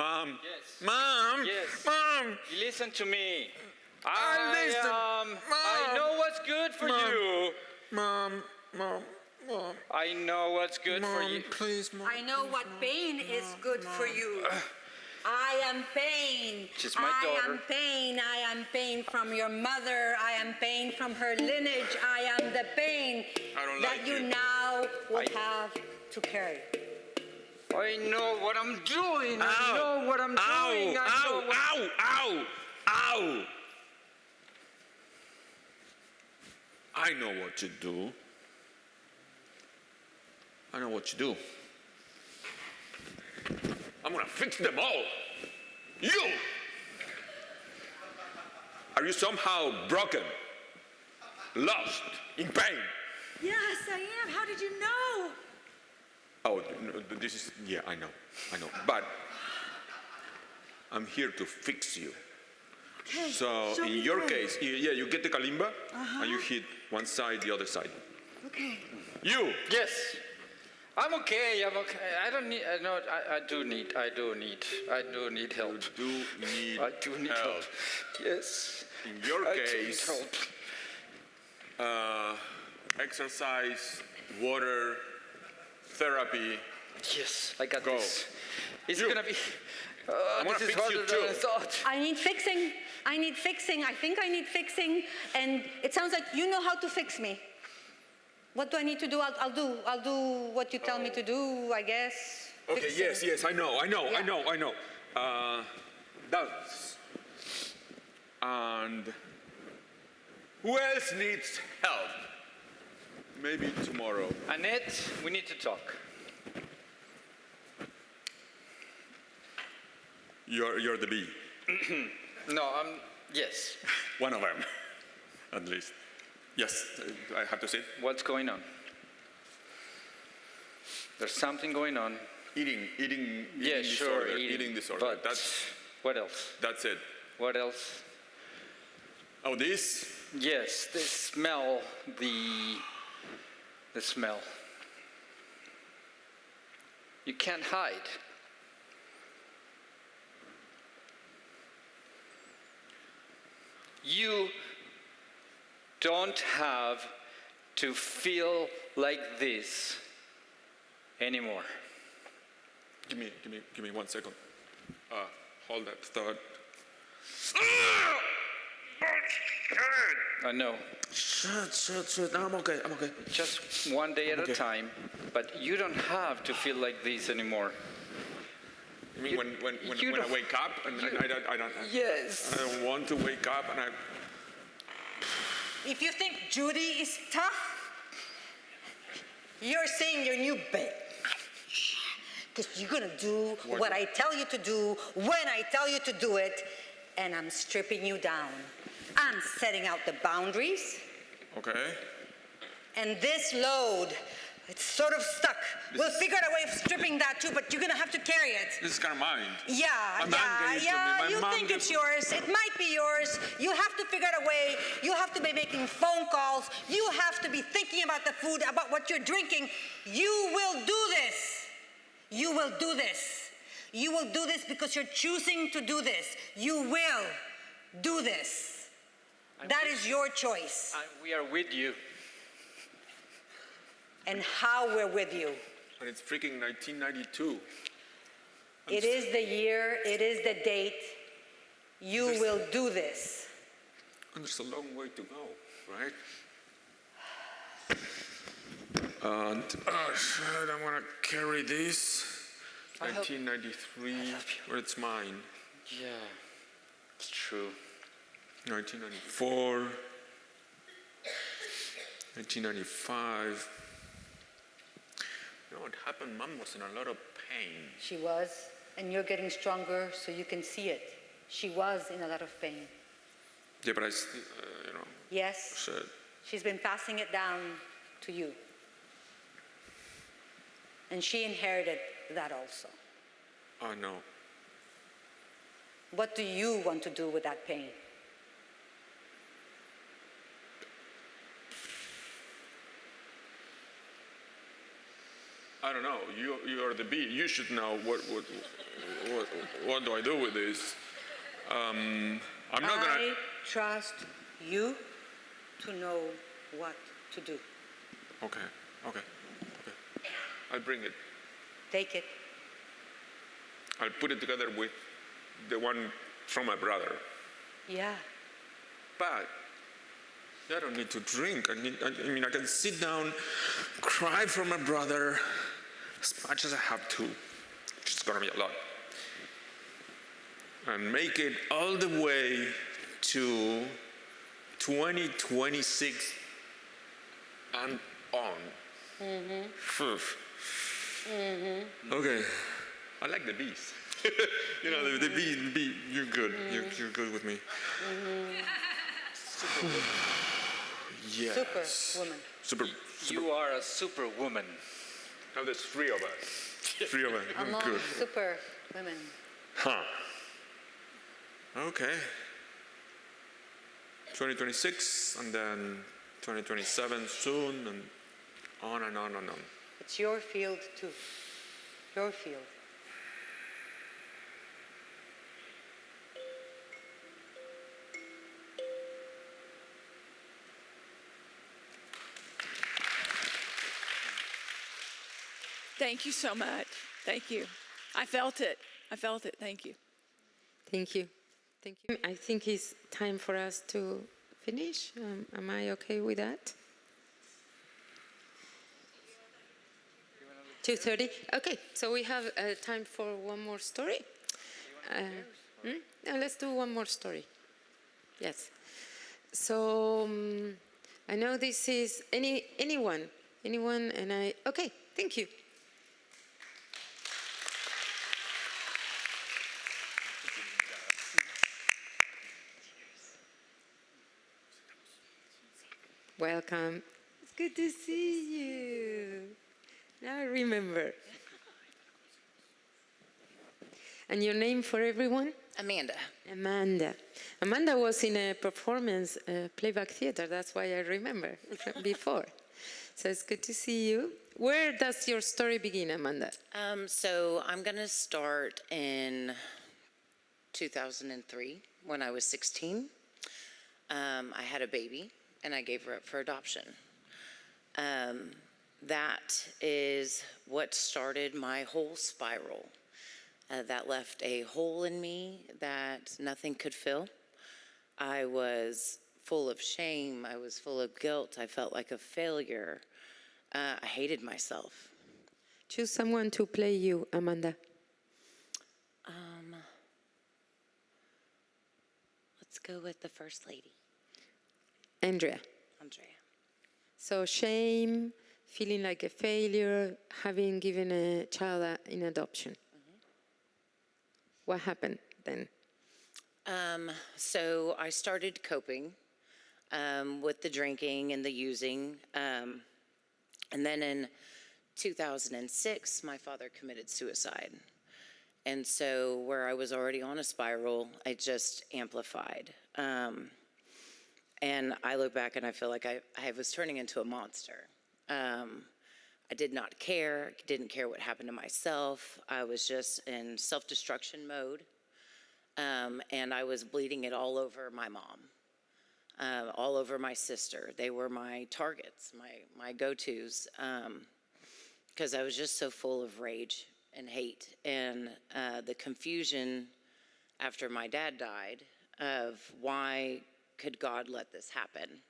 Mom. Yes. Mom. Yes. Mom. Listen to me. Listen. I Mom. know what's good for Mom. you. Mom. I know what's good for you. Please, Mom. I know what pain is good for you. I am pain. She's my I daughter. am pain. I am pain from your mother. I am pain from her lineage. I am the pain I don't that like you you. now will have to carry. I know what I'm doing. I Ow. know what I'm doing. I know what... Ow! I know what you do. I know what you do. I'm gonna fix them all. You! Are you somehow broken? Lost? In pain? Yes, I am. How did you know? Oh, no, this is, yeah, I know. But I'm here to fix you. Okay. So show in me your the way. case, you get the kalimba and you hit one side, the other side. Okay. You! Yes. I'm okay. I don't need. I do need help. You do need I do need help. Yes. In your I do need case, help. exercise, water, therapy. Yes, I got Go. this. It's You. gonna be. I'm gonna This is fix harder you than I too. thought. I need fixing. I need fixing. I think I need fixing. And it sounds like you know how to fix me. What do I need to do? I'll do what you tell me to do, I guess. Okay, Fixing. yes, I know. Yeah. Dance. And who else needs help? Maybe tomorrow. Annette, we need to talk. You're the bee. No, yes. One of them, at least. Yes, I have to say. What's going on? There's something going on. Eating Yeah, sure, disorder. Eating disorder. But what else? That's it. What else? Oh, this? Yes, the smell, the smell. You can't hide. You don't have to feel like this anymore. Give me 1 second. Hold that thought. I know. Shut. I'm okay. Just one day at a time, but you don't have to feel like this anymore. You mean when you I don't- wake up and I don't Yes. I don't want to wake up and I If you think Judy is tough, you're seeing your new babe. Because you're gonna do what I tell you to do, when I tell you to do it, and I'm stripping you down. I'm setting out the boundaries, okay. and this load, it's sort of stuck. We'll figure out a way of stripping that too, but you're gonna have to carry it. This is kind of mine. Yeah, My mom gave it to me. My you mom think gave- it's yours. It might be yours. You have to figure out a way. You have to be making phone calls. You have to be thinking about the food, about what you're drinking. You will do this. You will do this. You will do this because you're choosing to do this. You will do this. That is your choice. We are with you. And how we're with you. And it's freaking 1992. It is the year, it is the date. You will do this. And there's a long way to go, right? And shit, I'm gonna carry this. 1993, where it's mine. Yeah, it's true. 1994. 1995. You know what happened? Mom was in a lot of pain. She was, and you're getting stronger so you can see it. She was in a lot of pain. Yeah, but Yes, shit. she's been passing it down to you. And she inherited that also. I know. What do you want to do with that pain? I don't know. You are the bee. You should know what do I do with this. I'm not gonna. I trust you to know what to do. Okay. I'll bring it. Take it. I'll put it together with the one from my brother. Yeah. But I don't need to drink. I mean, I can sit down, cry for my brother as much as I have to, which is gonna be a lot, and make it all the way to 2026 and on. Okay, I like the bees. You know, the bee. You're good. You're good with me. Yes. Superwoman. You are a superwoman. Now there's 3 of us. 3 of us. Among Good. super women. Huh. Okay. 2026 and then 2027 soon and on and on and on. It's your field too. Your field. Thank you so much. Thank you. I felt it. Thank you. Thank you. Thank you. I think it's time for us to finish. Am I okay with that? 2:30? Okay, so we have time for one more story. Let's do one more story. Yes. So I know this is anyone, and okay, thank you. Welcome. It's good to see you. Now I remember. And your name for everyone? Amanda. Amanda was in a performance, Playback Theater. That's why I remember before. So it's good to see you. Where does your story begin, Amanda? So I'm going to start in 2003 when I was 16. I had a baby and I gave her up for adoption. That is what started my whole spiral. That left a hole in me that nothing could fill. I was full of shame. I was full of guilt. I felt like a failure. I hated myself. Choose someone to play you, Amanda. Let's go with the First Lady. Andrea. So shame, feeling like a failure, having given a child in adoption. What happened then? So I started coping with the drinking and the using. And then in 2006, my father committed suicide. And so where I was already on a spiral, I just amplified. And I look back and I feel like I was turning into a monster. I did not care, didn't care what happened to myself. I was just in self-destruction mode. And I was bleeding it all over my mom, all over my sister. They were my targets, my go-tos, because I was just so full of rage and hate. And the confusion after my dad died of why could God let this happen?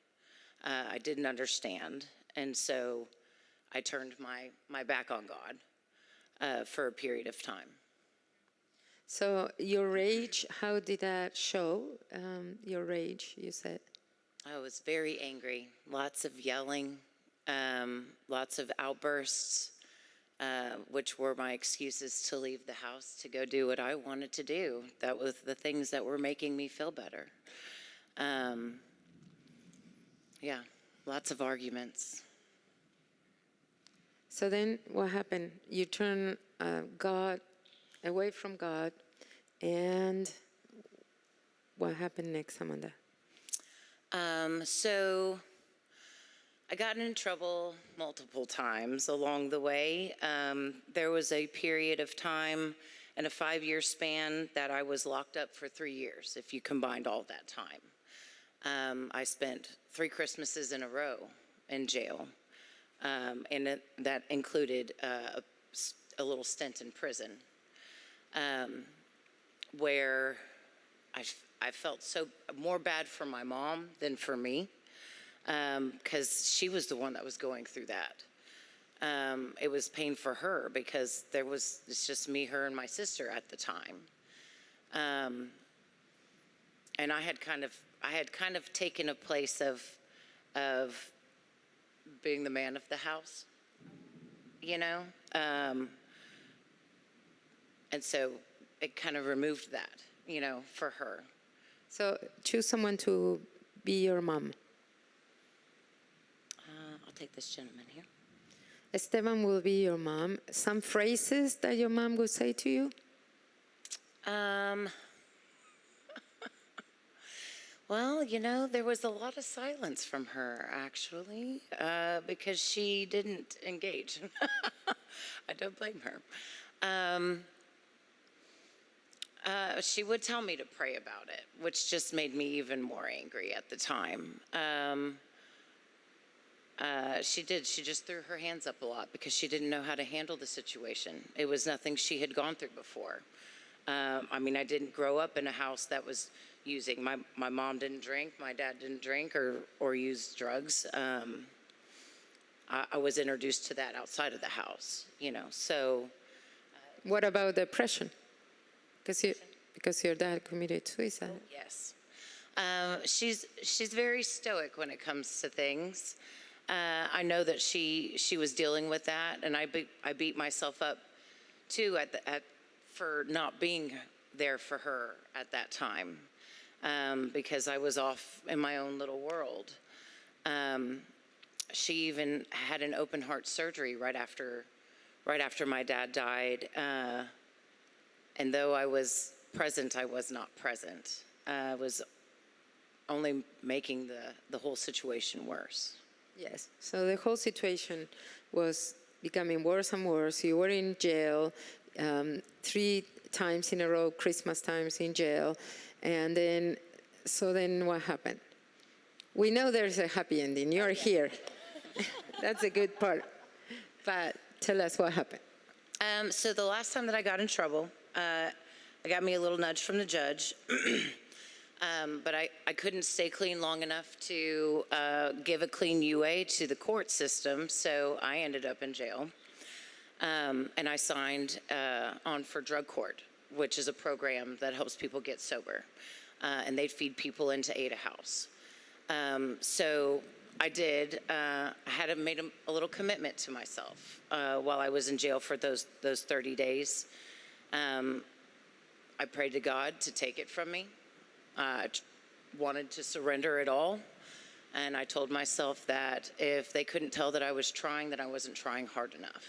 I didn't understand. And so I turned my back on God for a period of time. So your rage, how did that show? Your rage, you said. I was very angry, lots of yelling, lots of outbursts, which were my excuses to leave the house to go do what I wanted to do. That was the things that were making me feel better. Yeah, lots of arguments. So then what happened? You turn God away from God, and what happened next, Amanda? So I got in trouble multiple times along the way. There was a period of time in a 5-year span that I was locked up for 3 years, if you combined all that time. I spent 3 Christmases in a row in jail, and that included a little stint in prison, where I felt so more bad for my mom than for me, because she was the one that was going through that. It was pain for her because it's just me, her, and my sister at the time. And I had kind of taken a place of being the man of the house, you know? And so it kind of removed that, you know, for her. So choose someone to be your mom. I'll take this gentleman here. Esteban will be your mom. Some phrases that your mom would say to you? Well, you know, there was a lot of silence from her, actually, because she didn't engage. I don't blame her. She would tell me to pray about it, which just made me even more angry at the time. She did. She just threw her hands up a lot because she didn't know how to handle the situation. It was nothing she had gone through before. I mean, I didn't grow up in a house that was using. My mom didn't drink. My dad didn't drink or use drugs. I was introduced to that outside of the house, you know. So, What about depression? Because your dad committed suicide. yes, she's very stoic when it comes to things. I know that she was dealing with that, and I beat myself up too for not being there for her at that time, because I was off in my own little world. She even had an open heart surgery right after my dad died, and though I was present, I was not present. I was only making the whole situation worse. Yes. So the whole situation was becoming worse and worse. You were in jail 3 times in a row, Christmas times in jail. And then what happened? We know there's a happy ending. You're here. That's a good part. But tell us what happened. So the last time that I got in trouble, I got me a little nudge from the judge. But I couldn't stay clean long enough to give a clean UA to the court system, so I ended up in jail. And I signed on for drug court, which is a program that helps people get sober. And they feed people into Ada House. So I did. I had made a little commitment to myself while I was in jail for those 30 days. I prayed to God to take it from me. I wanted to surrender it all, and I told myself that if they couldn't tell that I was trying, then I wasn't trying hard enough.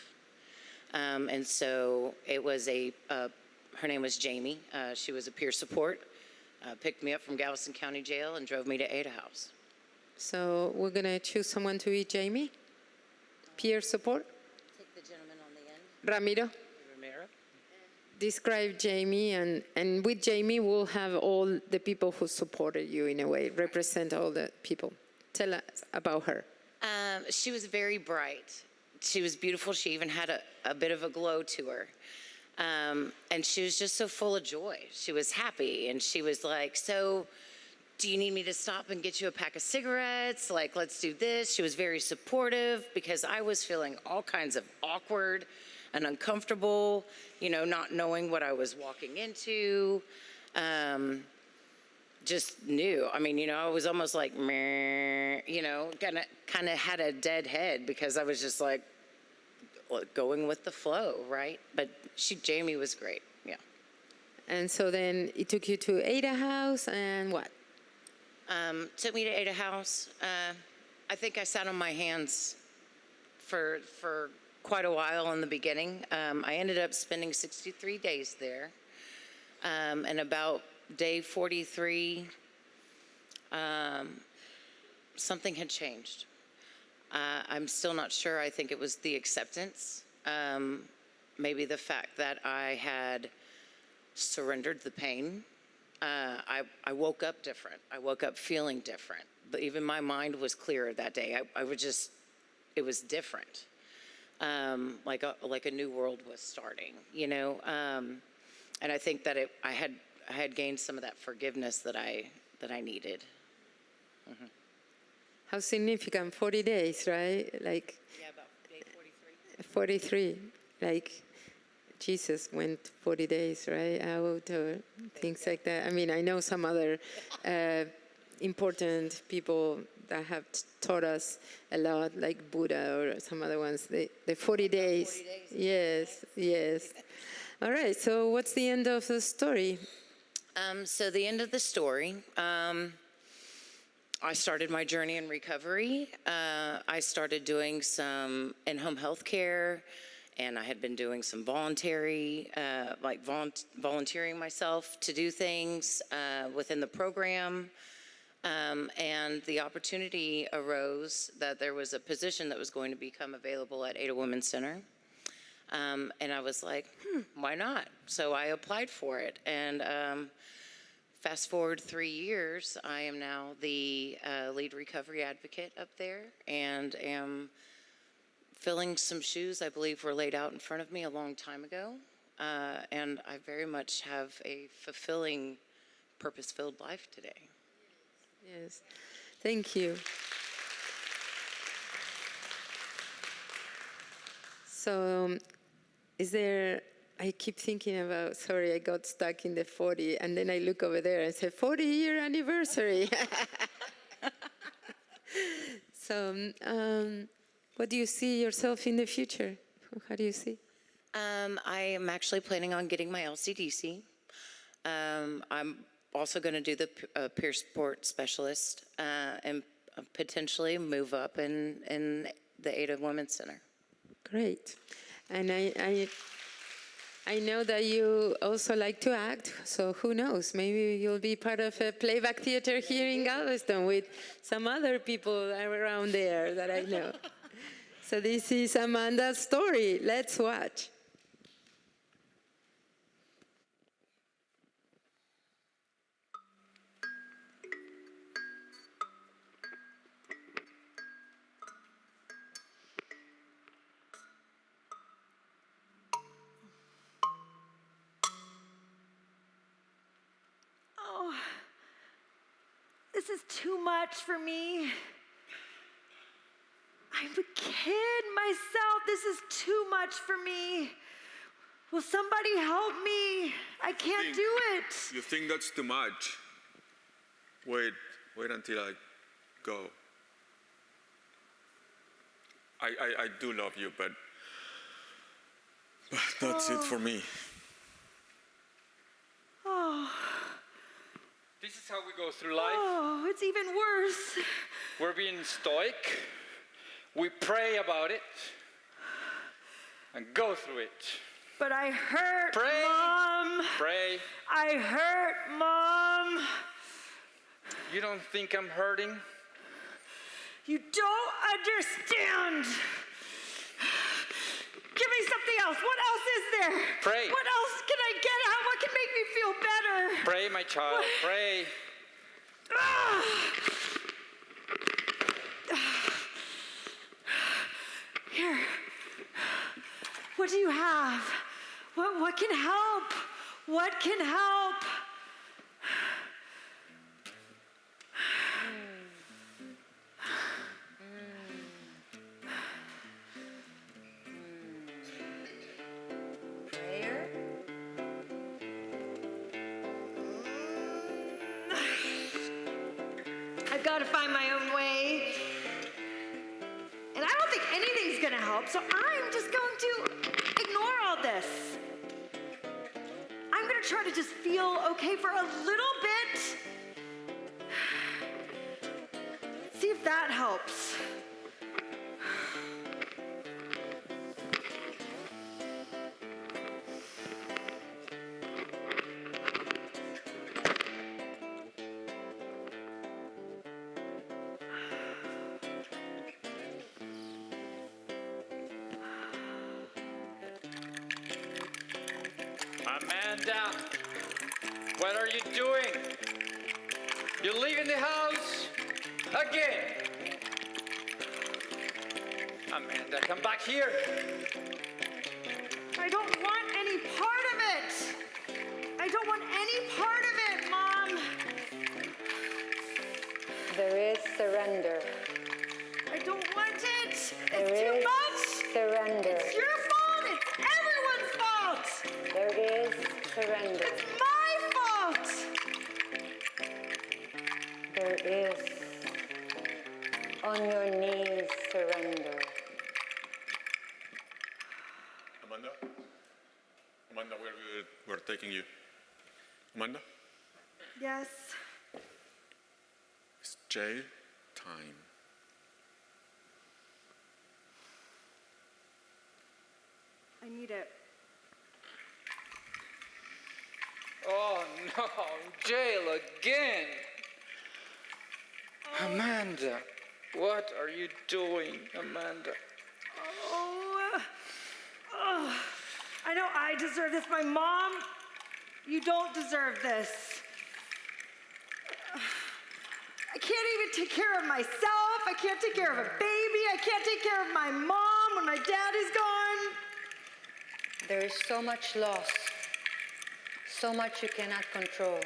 And so it was her name was Jamie. She was a peer support, picked me up from Galveston County Jail and drove me to Ada House. So we're going to choose someone to be Jamie. Peer support. Take the gentleman on the end. Ramiro. Romero. Describe Jamie, and with Jamie, we'll have all the people who supported you in a way, represent all the people. Tell us about her. She was very bright. She was beautiful. She even had a bit of a glow to her. And she was just so full of joy. She was happy, and she was like, so do you need me to stop and get you a pack of cigarettes? Like, let's do this. She was very supportive because I was feeling all kinds of awkward and uncomfortable, you know, not knowing what I was walking into. Just knew. I mean, you know, I was almost like, meh, you know, kind of had a dead head because I was just like going with the flow, right? But Jamie was great, yeah. And so then it took you to Ada House, and what? Took me to Ada House. I think I sat on my hands for quite a while in the beginning. I ended up spending 63 days there. And about day 43, something had changed. I'm still not sure. I think it was the acceptance. Maybe the fact that I had surrendered the pain. I woke up different. I woke up feeling different. But even my mind was clearer that day. I was just, it was different. Like a new world was starting, you know? And I think that I had gained some of that forgiveness that I needed. Mm-hmm. How significant, 40 days, right? Like, Yeah, about day 43. 43, like Jesus went 40 days, right, out or things like that. I mean, I know some other important people that have taught us a lot, like Buddha or some other ones, the 40 days. 40 days. Yes, yes. All right, so what's the end of the story? So the end of the story, I started my journey in recovery. I started doing some in-home health care, and I had been doing some volunteering myself to do things within the program. And the opportunity arose that there was a position that was going to become available at Ada Women's Center. And I was like, why not? So I applied for it. And fast forward 3 years, I am now the lead recovery advocate up there and am filling some shoes I believe were laid out in front of me a long time ago. And I very much have a fulfilling, purpose-filled life today. Yes, thank you. So, is there, I keep thinking about, sorry, I got stuck in the 40, and then I look over there and say, 40-year anniversary. So, what do you see yourself in the future? How do you see? I am actually planning on getting my LCDC. I'm also going to do the peer support specialist and potentially move up in the Ada Women's Center. Great. And I know that you also like to act, so who knows? Maybe you'll be part of a playback theater here in Galveston with some other people around there that I know. So this is Amanda's story. Let's watch. Oh, this is too much for me. I'm a kid myself. This is too much for me. Will somebody help me? I can't do it. You think that's too much? Wait until I go. I do love you, but that's it for me. Oh, This is how we go through life. oh, it's even worse. We're being stoic. We pray about it and go through it. But I hurt, Pray. Mom. Pray. I hurt, Mom. You don't think I'm hurting? You don't understand. Give me something else. What else is there? Pray. What else can I get out? What can make me feel better? Pray, my child. Pray. Ah! Here. What do you have? What can help? What can help? Prayer? I've got to find my own way. And I don't think anything's going to help, so I'm just going to ignore all this. I'm going to try to just feel okay for a little bit. See if that helps. Amanda, what are you doing? You leaving the house again? Amanda, come back here. I don't want any part of it. I don't want any part of it, Mom. There is surrender. I don't want it. It's There too is much. surrender. It's your fault. It's everyone's fault. There is surrender. It's my fault. There is on your knees surrender. Amanda, we're taking you. Amanda, Yes. it's jail time. I need it. Oh no, jail again. Amanda, what are you doing, Amanda? I know I deserve this. My mom, you don't deserve this. I can't even take care of myself. I can't take care of a baby. I can't take care of my mom when my dad is gone. There is so much loss, so much you cannot control,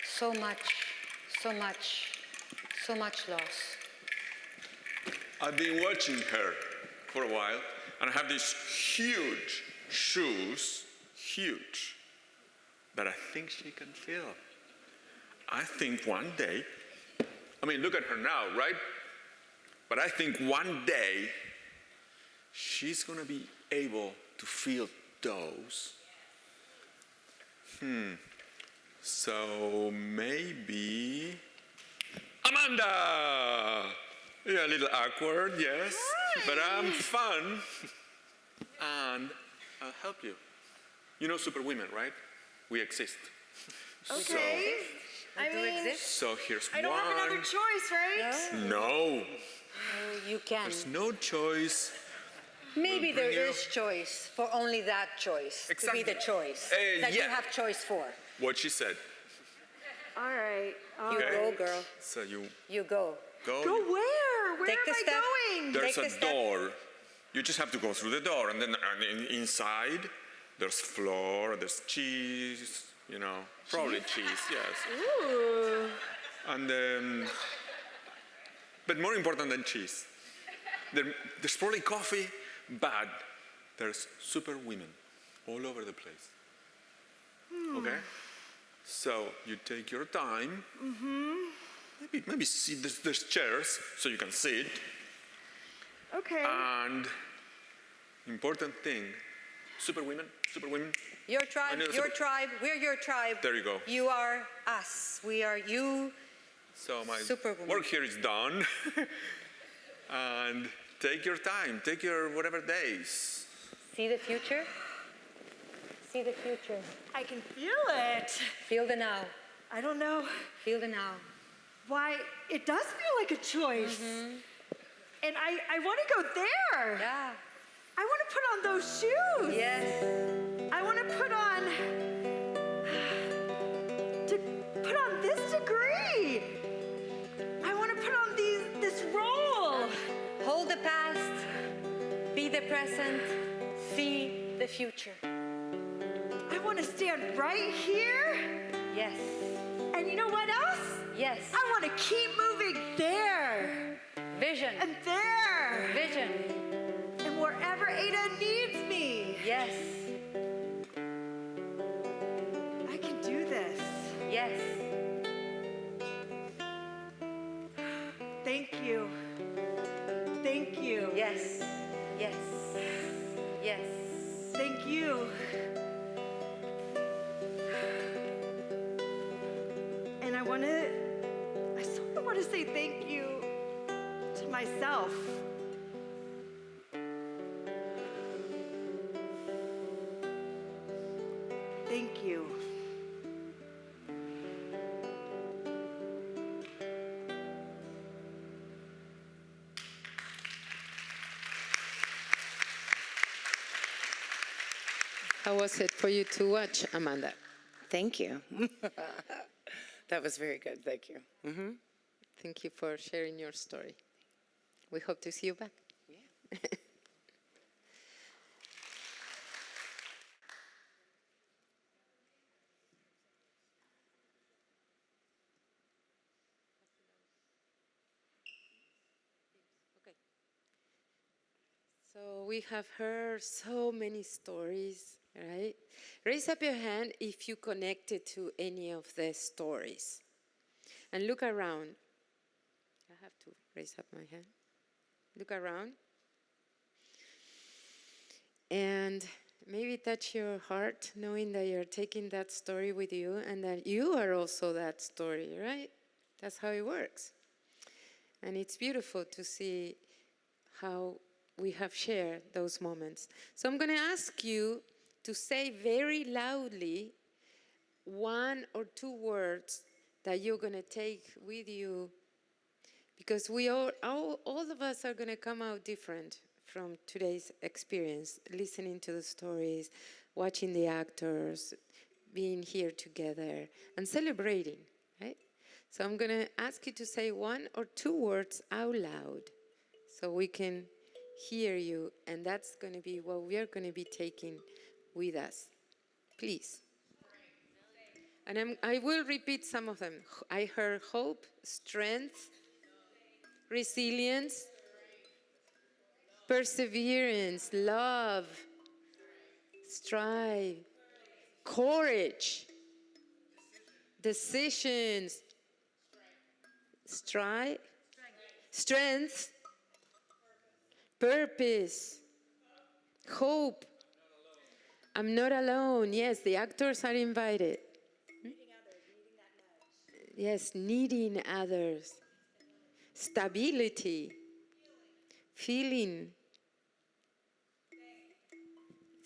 so much loss. I've been watching her for a while, and I have these huge shoes, huge, that I think she can fill. I think one day, I mean, look at her now, right? But I think one day, she's gonna be able to feel those. So maybe, Amanda! Yeah, a little awkward, yes, but I'm fun, and I'll help you. You know Superwomen, right? We exist. Okay. I mean, So here's I don't one. have another choice, right? No, You can. there's no choice. Maybe there bring you- is choice for only that choice to Exactly. be the choice that yeah. you have choice for. What she said. All right. All You right. go, girl. So you You go. go. Go where? Where Take am the I step. going? There's Take a the step. door. You just have to go through the door, and then inside, there's flour, there's cheese, you know, probably cheese, yes. Ooh. And but more important than cheese, there's probably coffee, but there's Superwomen all over the place. Okay? So you take your time. Maybe sit. There's chairs so you can sit. Okay. And important thing, Superwomen. Your tribe, know your tribe, we're your tribe. There you go. You are us. We are you. So my Superwoman. work here is done. And take your time. Take your whatever days. See the future? See the future. I can feel it. Feel the now. I don't know Feel the now. why it does feel like a choice. And I want to go there. Yeah. I want to put on those shoes. Yes. I want to put on this degree. I want to put on this role. Hold the past. Be the present. See the future. I want to stand right here. Yes. And you know what else? Yes. I want to keep moving there Vision. and there Vision. and wherever Ada needs me. Yes. I can do this. Yes. Thank you. Thank you. Yes. Yes. Yes. Thank you. And I sort of want to say thank you to myself. Thank you. How was it for you to watch, Amanda? Thank you. That was very good. Thank you. Thank you for sharing your story. We hope to see you back. Yeah. So we have heard so many stories, right? Raise up your hand if you connected to any of the stories. And look around. I have to raise up my hand. Look around. And maybe touch your heart, knowing that you're taking that story with you and that you are also that story, right? That's how it works. And it's beautiful to see how we have shared those moments. So I'm going to ask you to say very loudly one or two words that you're going to take with you, because we all of us are going to come out different from today's experience, listening to the stories, watching the actors, being here together, and celebrating, right? So I'm going to ask you to say one or two words out loud so we can hear you, and that's going to be what we are going to be taking with us. Please. And I will repeat some of them. I heard hope, strength, resilience, perseverance, love, strive, courage, decisions, strive, strength, purpose, hope. I'm not alone. Yes, the actors are invited. Yes, needing others. Stability. Feeling.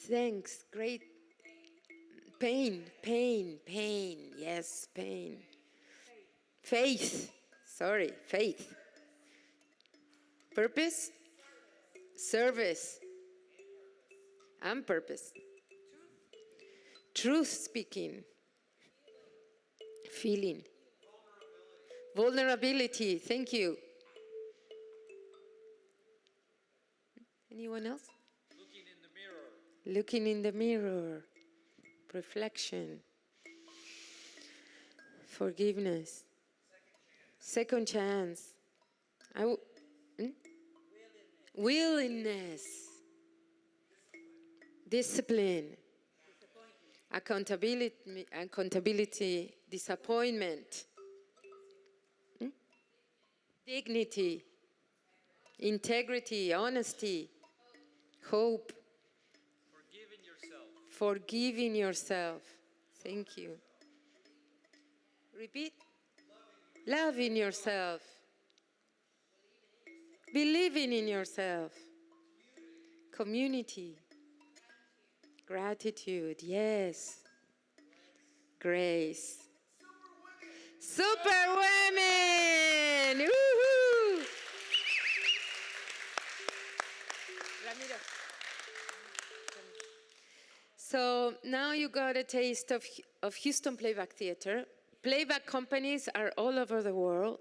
Thanks. Great. Pain. Yes, pain. Faith. Sorry, faith. Purpose. Service. And purpose. Truth speaking. Feeling. Vulnerability. Thank you. Anyone else? Looking in the mirror. Reflection. Forgiveness. Second chance. Willingness. Discipline. Accountability. Disappointment. Dignity. Integrity. Honesty. Hope. Forgiving yourself. Thank you. Repeat. Loving yourself. Believing in yourself. Community. Gratitude. Yes. Grace. Super women! Woo-hoo! Ramiro. So now you got a taste of Houston Playback Theater. Playback companies are all over the world.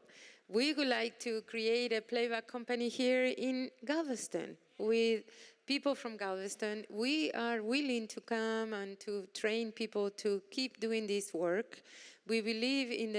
We would like to create a playback company here in Galveston with people from Galveston. We are willing to come and to train people to keep doing this work. We believe in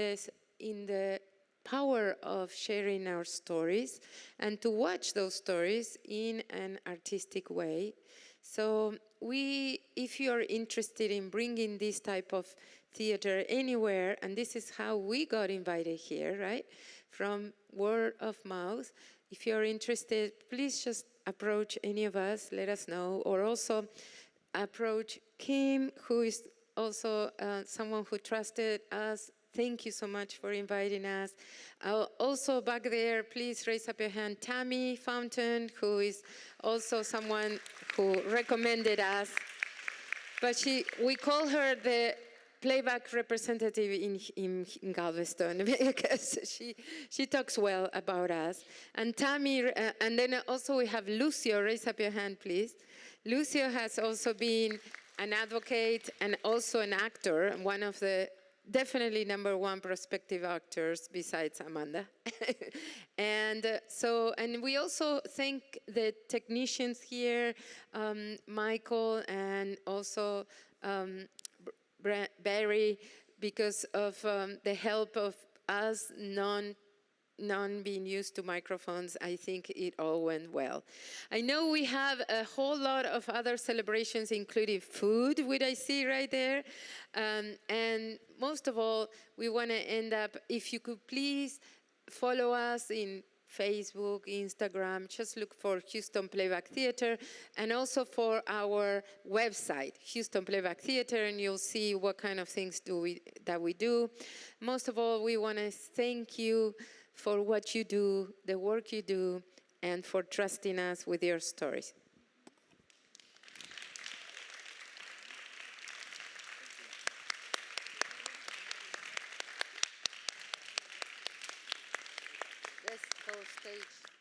the power of sharing our stories and to watch those stories in an artistic way. So if you are interested in bringing this type of theater anywhere, and this is how we got invited here, right? From word of mouth. If you're interested, please just approach any of us, let us know, or also approach Kim, who is also someone who trusted us. Thank you so much for inviting us. Also back there, please raise up your hand. Tammy Fountain, who is also someone who recommended us. But we call her the playback representative in Galveston because she talks well about us. And Tammy, and then also we have Lucio. Raise up your hand, please. Lucio has also been an advocate and also an actor, one of the definitely #1 prospective actors besides Amanda. And we also thank the technicians here, Michael and also Barry, because of the help of us non being used to microphones. I think it all went well. I know we have a whole lot of other celebrations, including food, which I see right there. And most of all, we want to end up, if you could please follow us in Facebook, Instagram, just look for Houston Playback Theater, and also for our website, Houston Playback Theater, and you'll see what kind of things that we do. Most of all, we want to thank you for what you do, the work you do, and for trusting us with your stories. Let's go stage.